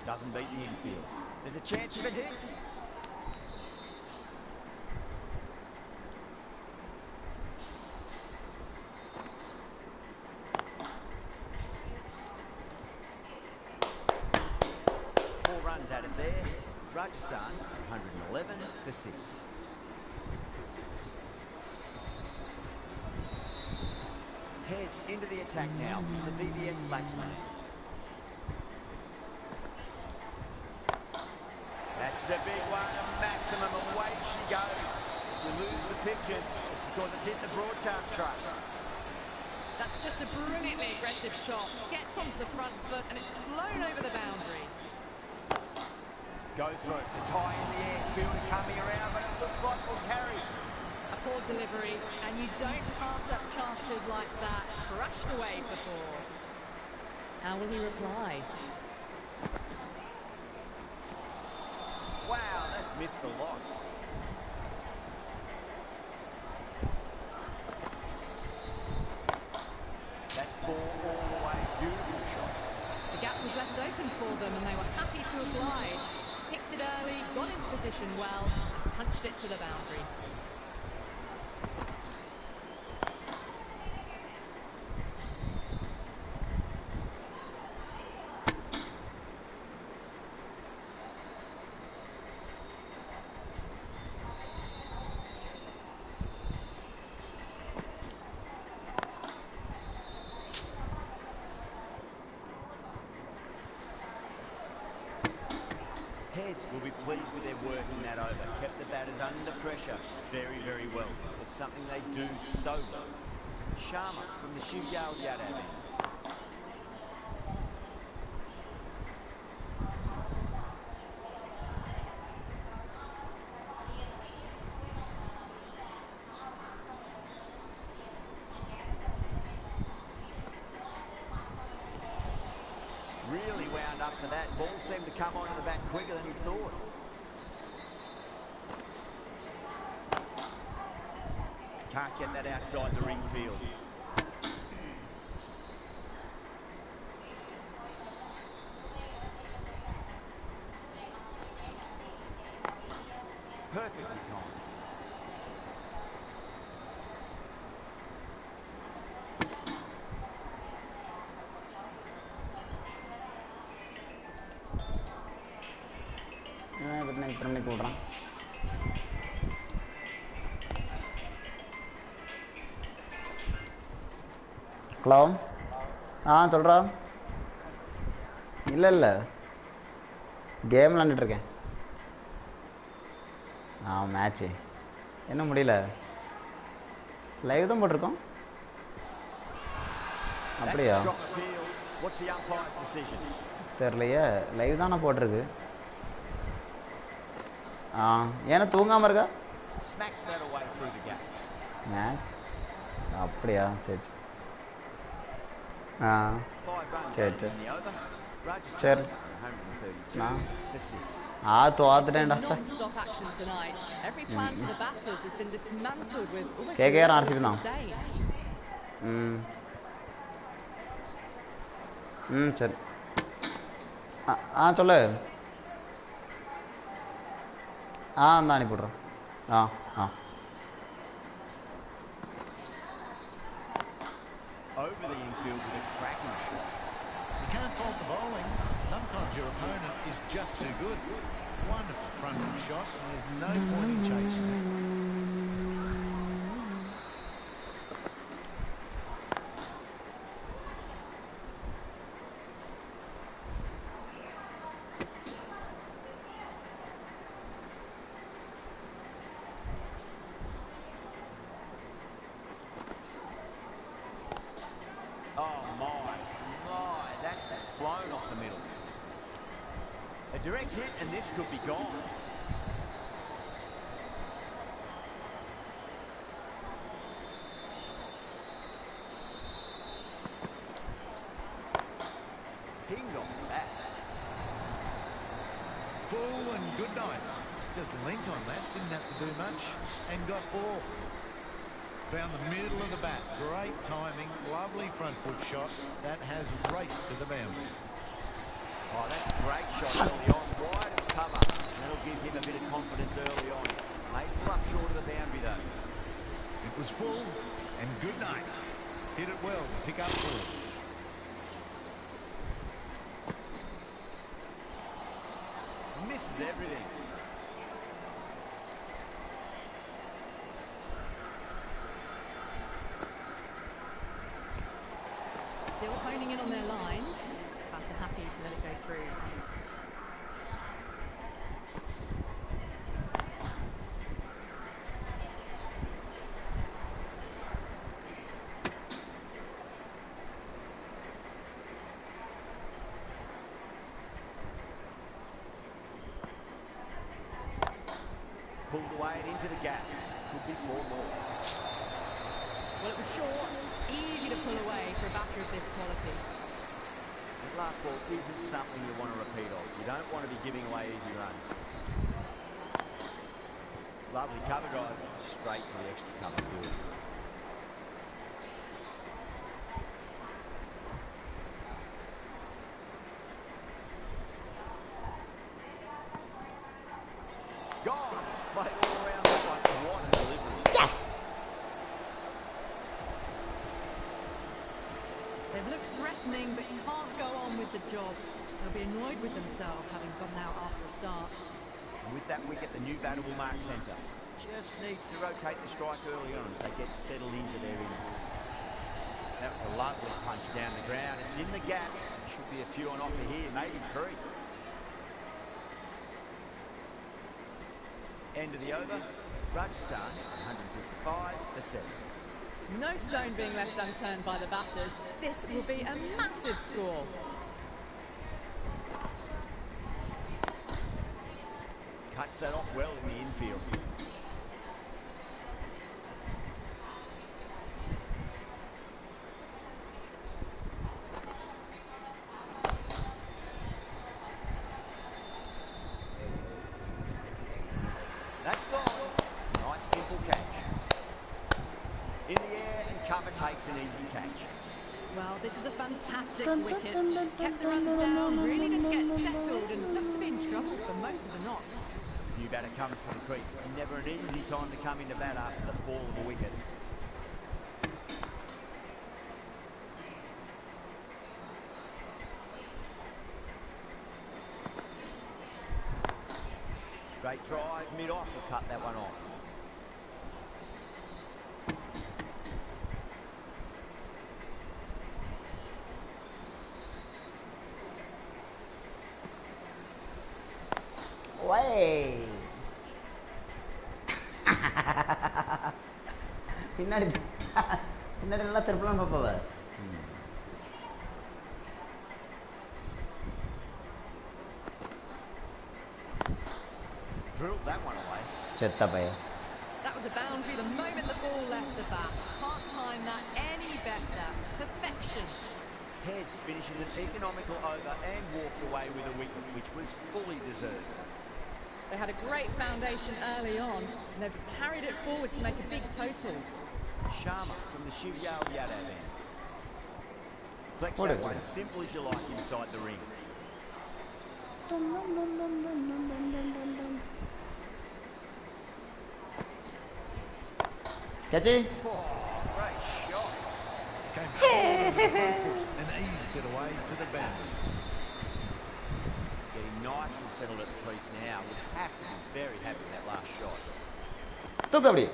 Doesn't beat the infield. There's a chance if it hits. Runs out of there. Rajasthan 111 for 6. Head into the attack now. The VVS Laxman. That's the big one. A maximum. Away she goes. If you lose the pictures, it's because it's hit the broadcast truck. That's just a brilliantly aggressive shot. Gets onto the front foot, and it's flown over the boundary. Goes for it. It's high in the air. Fielder coming around, but it looks like we'll carry. A poor delivery, and you don't pass up chances like that. Crashed away for 4. How will he reply? Wow, that's missed the lot. That's 4 all the way. Beautiful shot. The gap was left open for them, and they were happy to oblige. Picked it early, got into position well, and punched it to the boundary. Head will be pleased with their work in that over. Kept the batters under pressure very, very well. It's something they do so well. Sharma from the Shiv-Yal Yadav end. Really wound up for that. Ball seemed to come onto the bat quicker than he thought. Can't get that outside the ring field. Perfectly timed. பண்ணி போடுறான். Hello, சொல்கிறா. இல்லை game விளாண்டுட்ருக்கேன். Match என்ன முடியல, live தான் போட்டிருக்கோம். அப்படியா தெரியலையே, லைவ் தானே போட்டிருக்கு. ஏன்னா தூங்காமல் இருக்கா மேட்ச்? அப்படியா, சரி சரி சரி சரி தோத்துட்டேன்டா. kKR RCB தான். சரி சொல்லு. தான் அனுப்பிவிட்றேன். Over the infield with a cracking shot. You can't fault the bowling. Sometimes your opponent is just too good. Wonderful front foot shot, and there's no point in chasing it. Direct hit and this could be gone. Pinged off the bat. Full and good night. Just leant on that, didn't have to do much, and got 4. Found the middle of the bat. Great timing, lovely front foot shot. That has raced to the boundary. Oh, that's a great shot early on. Wide of cover. That'll give him a bit of confidence early on. May pull up short of the boundary though. It was full and good night. Hit it well to pick up 4. Misses everything. Still honing in on their lines. Batter happy to let it go through. Pulled away and into the gap. Could be 4 more. Well, it was short. Easy to pull away for a batter of this quality. That last ball isn't something you want to repeat of. You don't want to be giving away easy runs. Lovely cover drive. Straight to the extra cover field. Gone. Played all around the front. What a delivery. Yes! They've looked threatening but can't go on with the job. They'll be annoyed with themselves having gotten out after a start. And with that wicket, the new batter will mark centre. Just needs to rotate the strike early on as they get settled into their innings. That was a lovely punch down the ground. It's in the gap. Should be a few on offer here, maybe 3. End of the over. Rajasthan 155 for 7. No stone being left unturned by the batters. This will be a massive score. Cuts that off well in the infield. takes an easy catch. Well, this is a fantastic wicket. Kept the runs down, really didn't get settled and looked to be in trouble for most of the knock. New batter comes to the crease. Never an easy time to come into bat after the fall of a wicket. Straight drive, mid-off will cut that one off. Way. பின்னாடி நல்லா திருப்பலாம் பாப்பாவ. Drilled that one away. செத்த பைய. That was a boundary the moment the ball left the bat. Can't time that any better. Perfection. Head finishes an economical over and walks away with a wicket, which was fully deserved. They had a great foundation early on, and they've carried it forward to make a big total. Sharma from the Shivyal Yadav end. Flex that one simple as you like inside the ring. Catch it. Oh, great shot. Came forward on the front foot and eased it away to the boundary. Getting nice and settled at the crease now. Would have to be very happy with that last shot. தூக்கு அப்படி.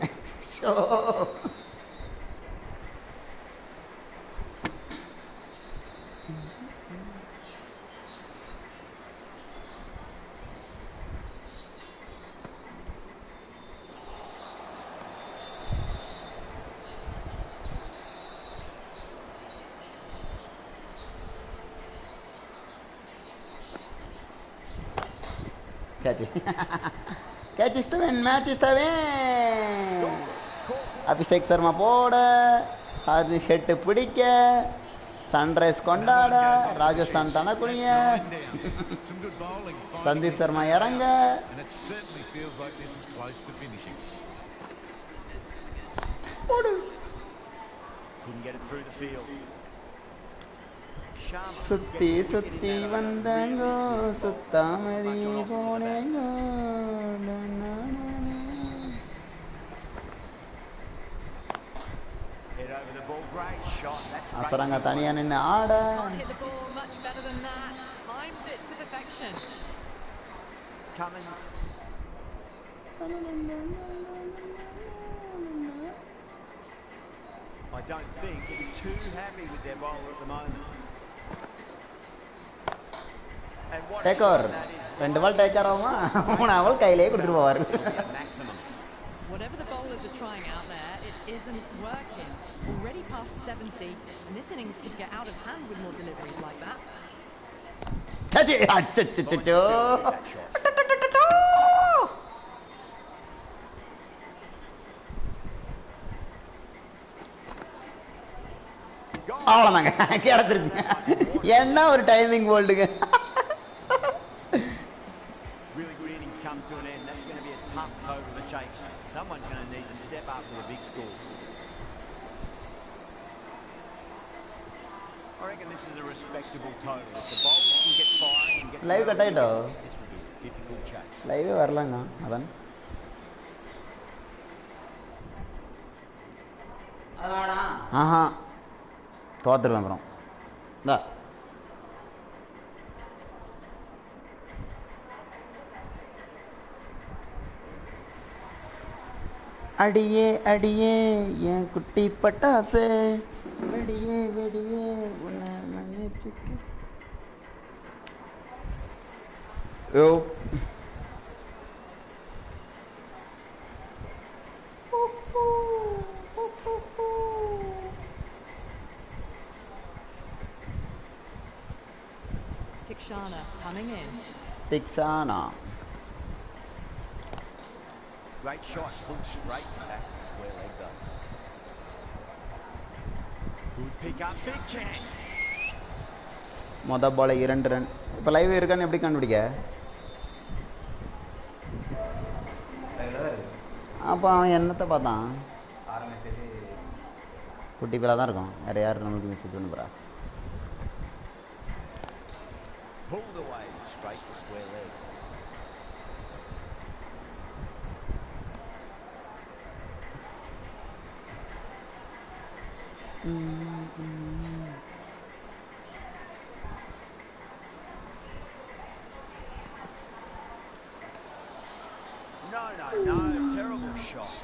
Catch it. Catch is the win, match is the win. Abhishek Sharma போட, Hardik head பிடிக்க, sunrise கொண்டாட, ராஜஸ்தான் தனக்குனிய, சந்தீப் சர்மா இறங்க. சுத்தி சுத்தி வந்தங்கோ சுத்தாமதி போனேங்கோ. அசரங்க தனியா நின்று ஆட. I don't think they're too happy with their bowler at the moment. Take over. ரெண்டு பால் டேக் ஆறாமா மூணாவது கையிலேயே கொடுத்துட்டு போவார். Whatever the bowlers are trying out there, it isn't working. Already past 70, and this innings could get out of hand with more deliveries like that. Catch it! Achachachachoo! அவ்வளோதாங்க கிடத்துருங்க. என்ன ஒரு timing போல்டுங்க. Really good innings comes to an end. That's going to be a tough total to chase. Someone's going to need to step up with a big score. I reckon this is a respectable total. If the bowlers can get firing and get Live cut ஆயிட்டோ. this will be a difficult chase. Live வரலங்க அதான். அதாடா. ஆஹா. தோத்துறேன் அப்புறம். இந்தா. அடியே அடியே என் குட்டி பட்டாசு வெடியே வெடியே உன்னை மன்னிச்சுக்கு. யோ Tikshana coming in. Tikshana. Great shot, pulled straight to back, square leg though. Good pick up, big chance. மொத பால் 2 ரன். இப்போ லைவ் இருக்கான்னு எப்படி கண்டுபிடிக்க? அப்போ அவன் என்னத்தை பார்த்தான்? குட்டி பேலாக தான் இருக்கும். வேறு யார் நம்மளுக்கு மெசேஜ் பண்ண போகிறா? Pulled away straight to square leg. No, terrible shot.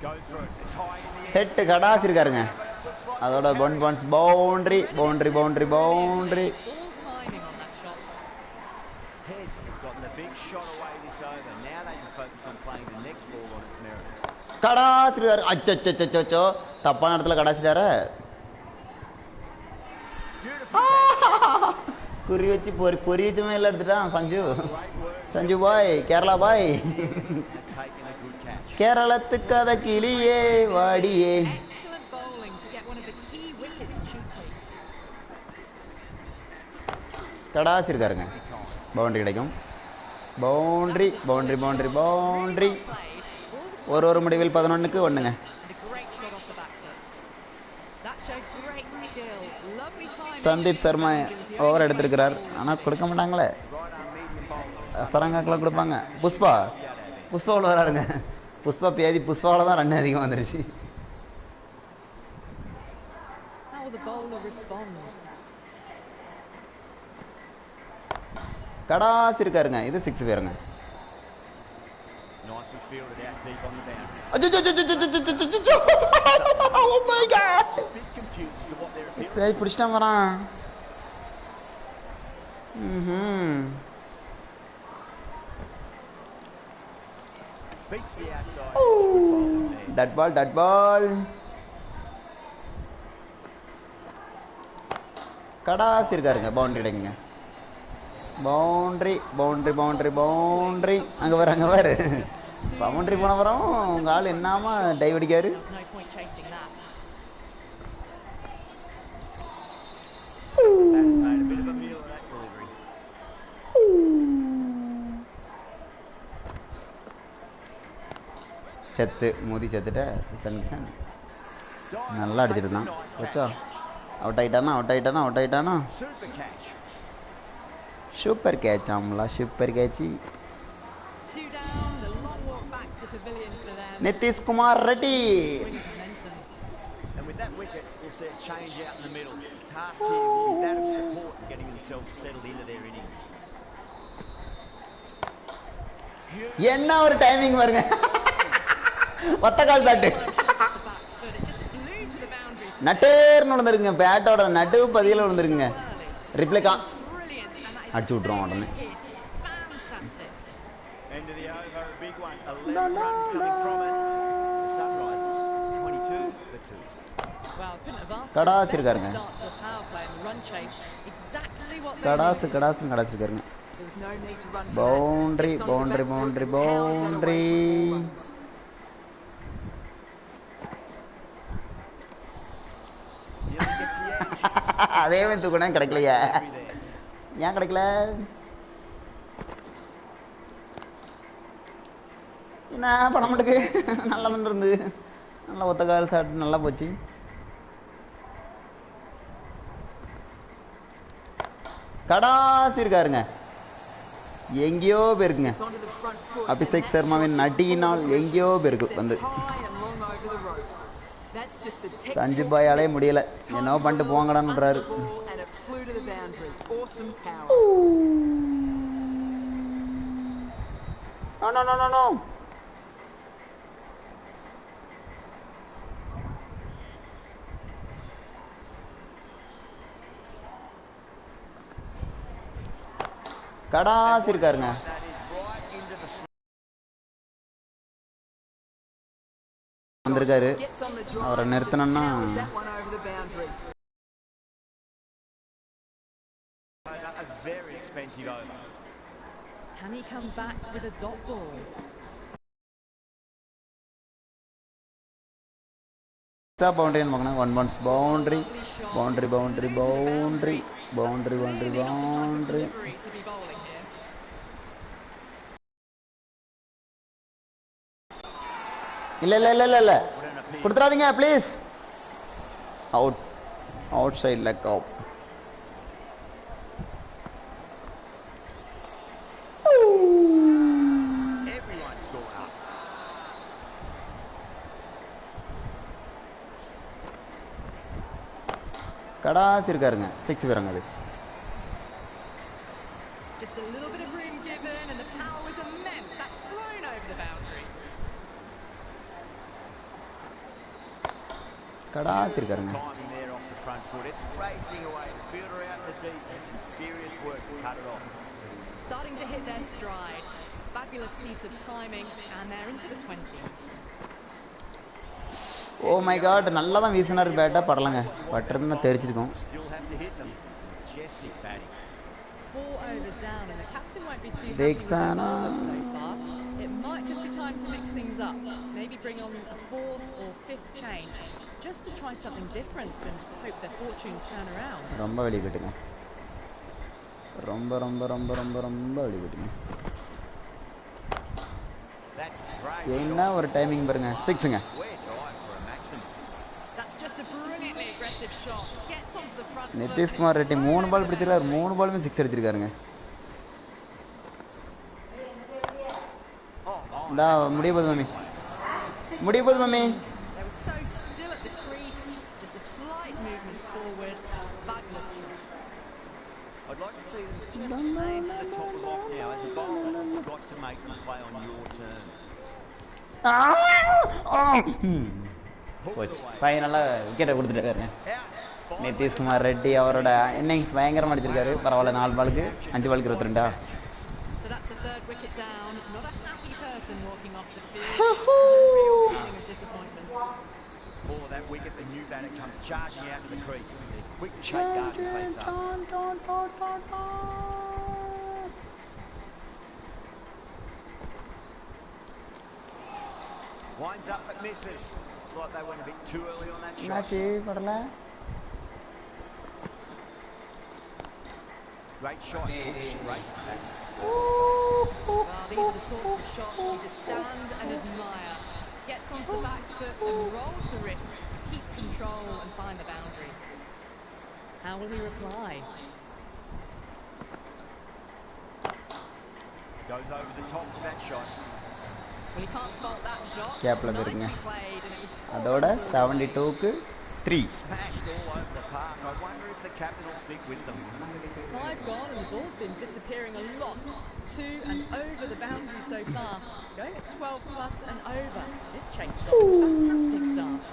Goes through. It's high in the air. Head கடாசி இருக்காருங்க. அதோட bounce boundary. All timing on that shot. Head has gotten the big shot away this over. Now they can focus on playing the next ball on its merits. கடாசி இருக்காரு. அச்சோ தப்பான இடத்துல கடாசிட்டாரு. குறி வச்சு பொறி வச்சு மேல எடுத்துட்டான் சஞ்சு பாய், கேரளா பாய். கேரளத்துக்கு அத கிளியே வாடியே. கடாசி இருக்காருங்க. பவுண்டரி கிடைக்கும். பவுண்டரி. ஒரு முடிவில் 11க்கு 1ங்க. சந்தீப் சர்மா ஓவர் எடுத்திருக்கிறார். ஆனால் கொடுக்க மாட்டாங்களே. சரங்காக்கில் கொடுப்பாங்க. புஷ்பா உள்ள வராருங்க. புஷ்பாவில் தான் ரன் அதிகம் வந்துருச்சு. கடாசி இருக்காருங்க. இது 6 பேருங்க. பிடிச்சிட்டான் வரான். டட் பால். கடாசி இருக்காருங்க. பவுண்டரி கிடைக்குங்க. பவுண்டரி. அங்கே வர பவுண்டரி போன வரோம். உங்கள் ஆள் என்னாம டைவ் அடிக்காரு. மோதி செத்துட்ட. நல்லா அடிச்சிட்டு இருந்தான். வச்சா அவுட் ஆயிட்டானா. சூப்பர் கேட்ச் ஆமலா. Super catch. Nitish Kumar Reddy. And with that wicket, we'll see a change out in the middle. The task here will be that of support and getting themselves settled into their innings. என்ன ஒரு timing பாருங்க. ஒத்த கால் தட்டு நட்டேர்னு விழுந்துருங்க. பேட்டோட நடு பதியில் விழுந்துருங்க. ரிப்ளைக்கா அடிச்சு விட்டுருவோம் உடனே. End of the over, a big one. 11 runs coming from it. The Sunrisers 22 for 2. கடாசி இருக்காருங்க. கடாசி இருக்காருங்க. பவுண்டரி. அதே தூக்கணா கிடைக்கலையா? ஏன் கிடைக்கல? என்ன பண்ண மாட்டேக்கு. நல்லா தான் இருந்து. நல்லா ஒத்த கால் சாப்பிட்டு நல்லா போச்சு. கடாசி இருக்காருங்க. எங்கேயோ போயிருக்குங்க. அபிஷேக் சர்மாவின் நடியினால் எங்கேயோ போயிருக்கு வந்து. சஞ்சு பாயாலே முடியல. என்னவோ பண்ணிட்டு போங்கடான்றாரு. No. கடாசி இருக்காருங்க. வந்திருக்காரு. அவரை நிறுத்தணும்னா very expensive over. Can he come back with a dot ball? boundary and 1 bounce boundary. இல்ல கொடுத்துறாதீங்க please. Outside leg out. Everyone's going up. கடாசி இருக்காருங்க. 6 பேருங்க அது. Just a little bit of room given and the power was immense. That's flown over the boundary. கடாசி இருக்காருங்க. Timing there off the front foot. It's racing away. The fielder out the deep. There's some serious work to cut it off. Starting to hit their stride. Fabulous piece of timing and they're into the 20s. Oh my God, நல்லா தான் வீசினார் பேட்டா, படலங்க. பட்டிருந்தா தெரிச்சிருக்கோம். Still have to hit them. Majestic batting. 4 overs down and the captain won't be too happy with Dekhana. the bowlers so far. It might just be time to mix things up. Maybe bring on a 4th or 5th change just to try something different and hope their fortunes turn around. ரொம்ப வெளிய விட்டுங்க. ரொம்ப வெளிய விட்டுங்க. That's great. என்ன ஒரு timing பாருங்க. 6ங்க. That's just a brilliantly aggressive shot. Gets onto the front foot. Nitish Kumar Reddy 3 பால் பிடிச்சிருக்காரு. 3 பாலுமே 6 அடிச்சிருக்காருங்க. டா முடிய போகுது mummy. They were so still at the crease. Just a slight movement forward. Fabulous shot. I'd like to see them just aim for the top of off now. As a bowler, you've got to make them play on your terms. ஃபைனலாக விக்கெட்டை கொடுத்துட்டாருங்க. நிதிஷ் குமார் ரெட்டி அவரோட innings பயங்கரமாக அடிச்சிருக்காரு. பரவாயில்ல, 4 பாலுக்கு 5 பாலுக்கு 22. So that's the 3rd wicket down. Not a happy person walking off the field. There's a real feeling of disappointment. For that wicket, the new batter comes charging out to the crease. They're quick to take guard and face up. Winds up but misses. It's like they went a bit too early on that shot. என்னாச்சு படல? Great shot. Straight to that. Well, these are the sorts of shots you just stand and admire. Gets onto the back foot and rolls the wrists to keep control and find the boundary. How will he reply? Goes over the top of that shot. Well, you can't fault that shot. கேப்ல Nicely போயிருங்க. played and it was அதோட 72க்கு 3. Smashed all over the park. I wonder if the captain will stick with them. 5 gone and the ball's been disappearing a lot. 2 and over the boundary so far. Going at 12 plus and over. This chase is off to a fantastic start.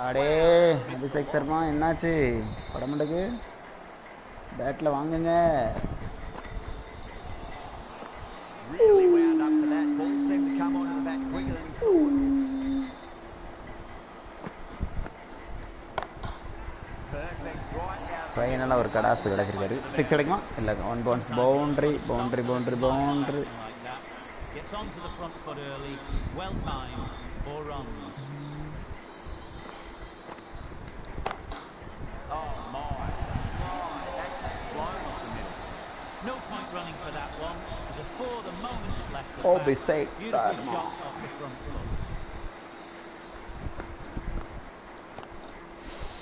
அடே அபிஷேக் சர்மா என்னாச்சு? படமண்டக்கு battle வாங்குங்க. Really wound up for that. Ball seemed to come onto the bat quicker than he thought. Perfect. Right out. ஃபைனலாக ஒரு கடாசு கிடச்சிருக்காரு. 6 கிடைக்குமா? இல்லை, 1 bounce boundary. Gets onto the front foot early. Well timed. 4 runs. Oh my. That's just flown off the middle. No point running for that one. As a 4 the moment it left the Oh, bat. Bisek, Beautiful Sarma. shot off the front foot.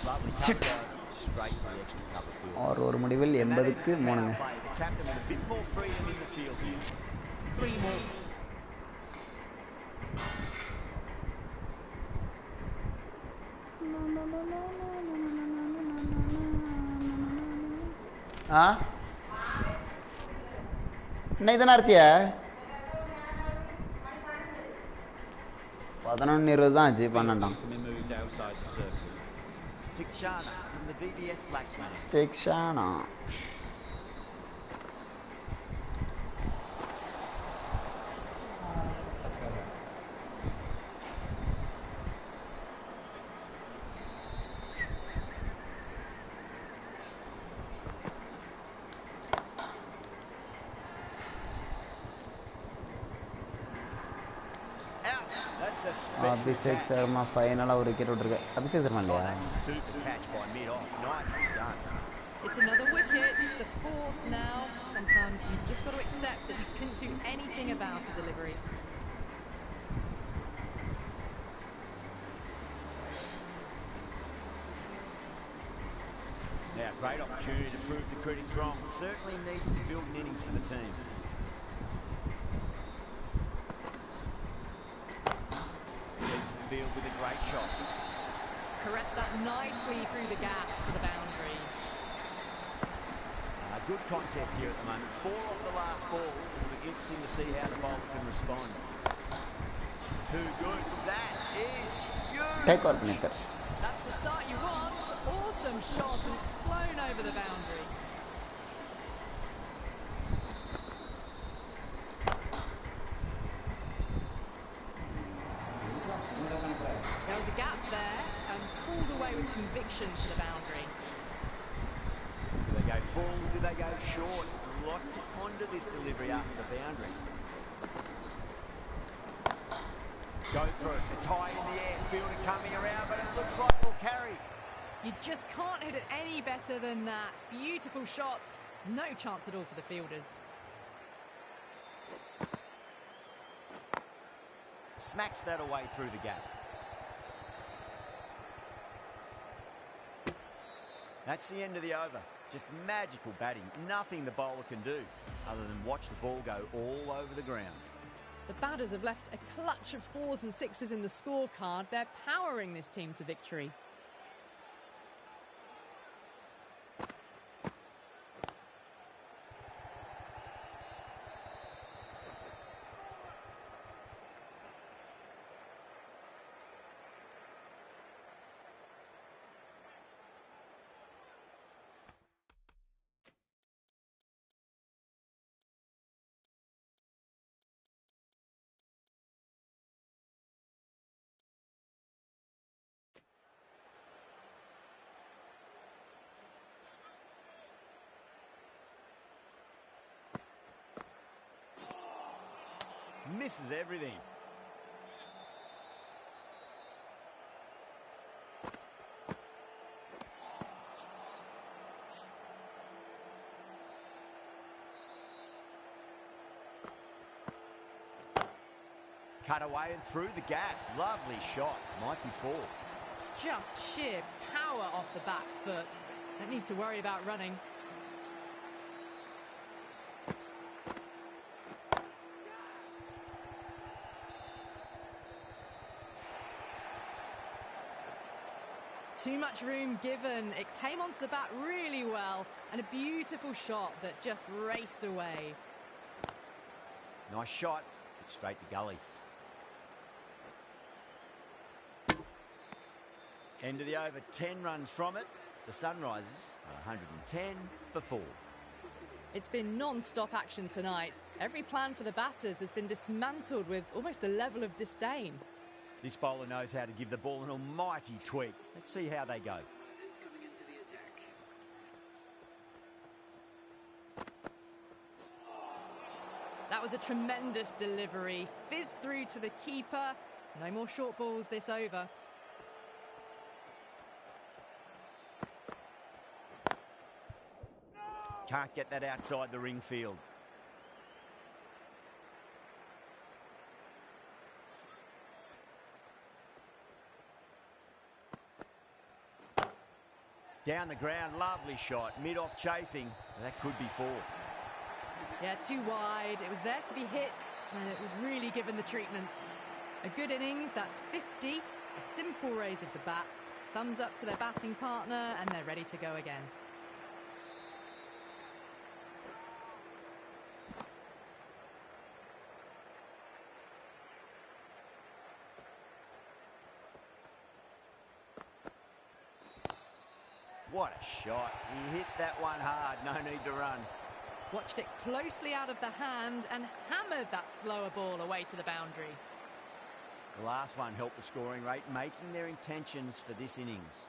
Lovely cover. Straight to the extra cover field. ஒரு முடிவில் 80க்கு 3ங்க. The captain with a bit more freedom in the field here. 3 more. இன்னைக்கு தானே அரைச்சிய? 11:20 தான் ஆச்சு. 12. Moved outside the circle. Tikshana from the VVS Laxman. Tikshana. Abhishek Sharma ஃபைனலாக ஒரு wicket விட்டுருக்கு. அபிஷேக் சர்மா இல்லையா? Super catch by mid-off. Nicely done. It's another wicket. It's the 4th now. sometimes you've just got to accept that you couldn't do anything about a delivery. Now, great opportunity to prove the critics wrong. Certainly needs to build an innings for the team. Leads the field with a great shot. Caress that nicely through the gap to the boundary. A good contest here at the moment. 4 off the last ball. It'll be interesting to see how the bowler can respond. Too good. That is huge. Take out maker. That's the start you want. Awesome shot, and it's flown over the boundary. There was a gap there and pulled away with conviction to the boundary. Do they go full? Do they go short? A lot to ponder this delivery after the boundary. Go for it. It's high in the air. Fielder coming around, but it looks like it'll carry. You just can't hit it any better than that. Beautiful shot. No chance at all for the fielders. Smacks that away through the gap. That's the end of the over. Just magical batting. Nothing the bowler can do other than watch the ball go all over the ground. The batters have left a clutch of 4s and 6s in the scorecard. They're powering this team to victory. Misses everything. Cut away and through the gap. Lovely shot. Might be 4. Just sheer power off the back foot. Don't need to worry about running. Too much room given. It came onto the bat really well, and a beautiful shot that just raced away. Nice shot. Straight to gully. End of the over, 10 runs from it. The Sunrisers are 110 for 4. It's been non-stop action tonight. Every plan for the batters has been dismantled with almost a level of disdain. This bowler knows how to give the ball an almighty tweak. Let's see how they go. Coming into the attack. That was a tremendous delivery. Fizzed through to the keeper. No more short balls this over. Can't get that outside the ring field. Down the ground, lovely shot. Mid-off chasing. That could be 4. Yeah, too wide. It was there to be hit, and it was really given the treatment. A good innings, that's 50. A simple raise of the bats. Thumbs up to their batting partner, and they're ready to go again. What a shot. He hit that one hard. No need to run. Watched it closely out of the hand and hammered that slower ball away to the boundary. The last one helped the scoring rate, making their intentions for this innings.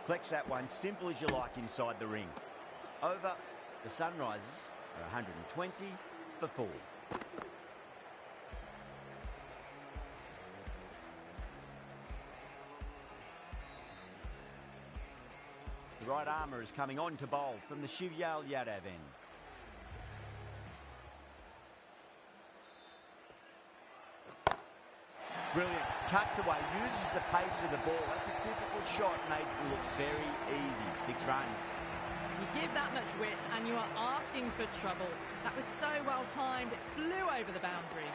Collects that one, simple as you like inside the ring. Over, the Sunrisers are 120 for 4. The right armour is coming on to bowl from the Shivyal Yadav end. Brilliant. Cuts away, uses the pace of the ball. That's a difficult shot, made it look very easy. 6 runs. You give that much width and you are asking for trouble. That was so well timed, it flew over the boundary.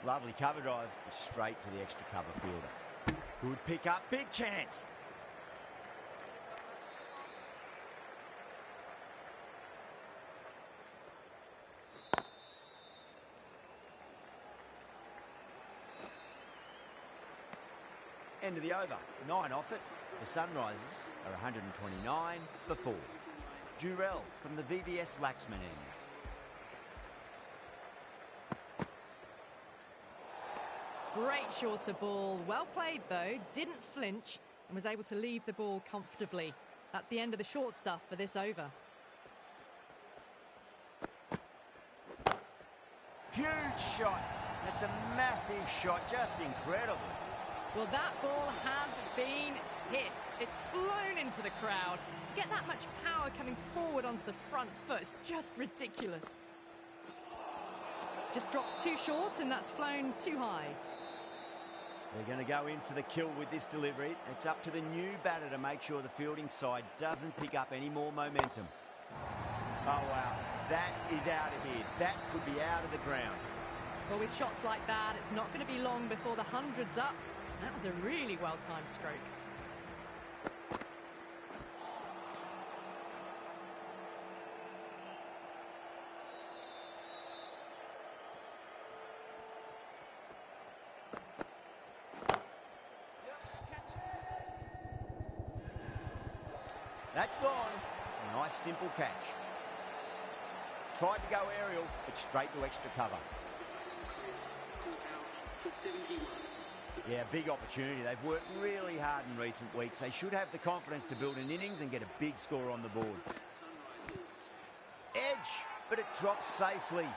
Lovely cover drive, straight to the extra cover fielder. Good pick up, big chance. End of the over, 9 off it. The Sunrisers are 129 for 4. Durrell from the VVS Laxman end. Great shorter ball, well played though, didn't flinch and was able to leave the ball comfortably. That's the end of the short stuff for this over. Huge shot. That's a massive shot, just incredible. Well, that ball has been hit. It's flown into the crowd. To get that much power coming forward onto the front foot is just ridiculous. Just dropped too short and that's flown too high. They're going to go in for the kill with this delivery. It's up to the new batter to make sure the fielding side doesn't pick up any more momentum. Oh, wow. That is out of here. That could be out of the ground. Well, with shots like that, it's not going to be long before the 100's up. That was a really well-timed stroke. That's gone. Nice simple catch. Tried to go aerial, but straight to extra cover. Yeah, big opportunity. They've worked really hard in recent weeks. They should have the confidence to build an innings and get a big score on the board. Edge, but it drops safely.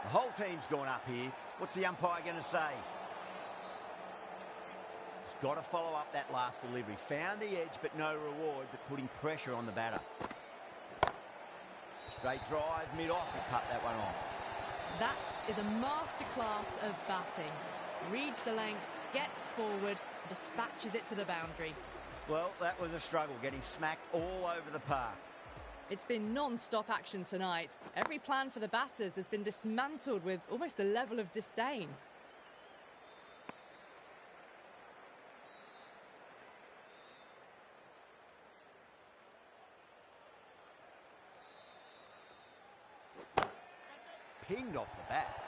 The whole team's gone up here. What's the umpire going to say? Got to follow up that last delivery. Found the edge, but no reward, but putting pressure on the batter. Straight drive, mid-off, and cut that one off. That is a masterclass of batting. Reads the length, gets forward, dispatches it to the boundary. Well, that was a struggle, getting smacked all over the park. It's been non-stop action tonight. Every plan for the batters has been dismantled with almost a level of disdain. Pinged off the bat.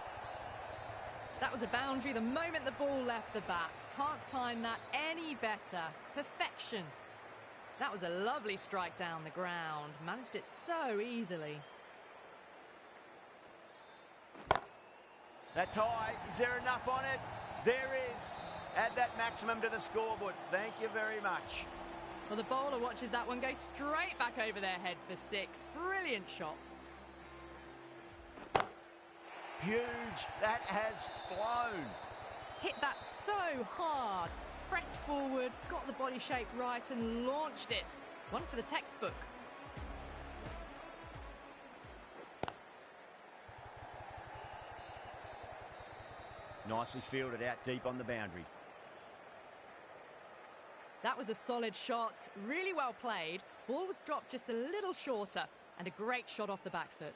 That was a boundary the moment the ball left the bat. Can't time that any better. Perfection. That was a lovely strike down the ground. Managed it so easily. That's high. Is there enough on it? There is. Add that maximum to the scoreboard. Thank you very much. Well, the bowler watches that one go straight back over their head for 6. Brilliant shot. Huge. That has flown. Hit that so hard. Pressed forward, got the body shape right and launched it. One for the textbook. Nicely fielded out deep on the boundary. That was a solid shot. Really well played. Ball was dropped just a little shorter and a great shot off the back foot.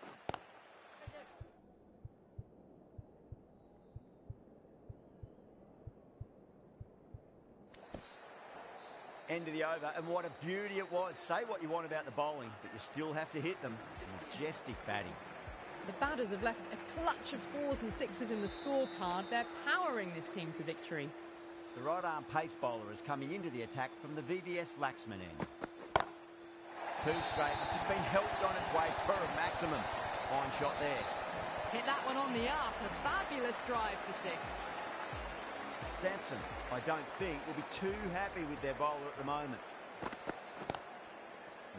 End of the over, and what a beauty it was. Say what you want about the bowling, but you still have to hit them. And majestic batting. The batters have left a clutch of 4s and 6s in the scorecard. They're powering this team to victory. The right-arm pace bowler is coming into the attack from the VVS Laxman end. 2 straight. It's just been helped on its way for a maximum. Fine shot there. Hit that one on the up. A fabulous drive for 6. Sampson, I don't think, will be too happy with their bowler at the moment.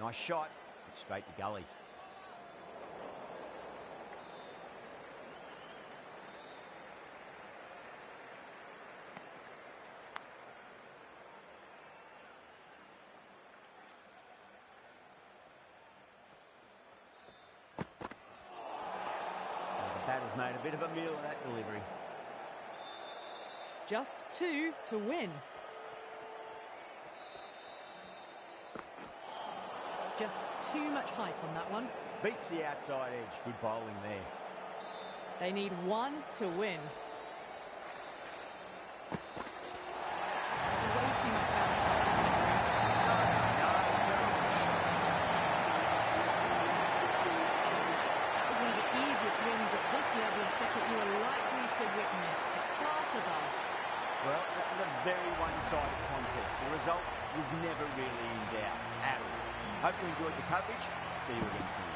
Nice shot, but straight to gully. The batter's made a bit of a meal of that delivery. Just 2 to win. Just too much height on that one. Beats the outside edge. Good bowling there. They need 1 to win. Way too much balance on that. That was one of the easiest wins at this level of cricket you are likely to witness. A class above. Well, that was a very one-sided contest. The result was never really in doubt at all. Hope you enjoyed the coverage. See you again soon.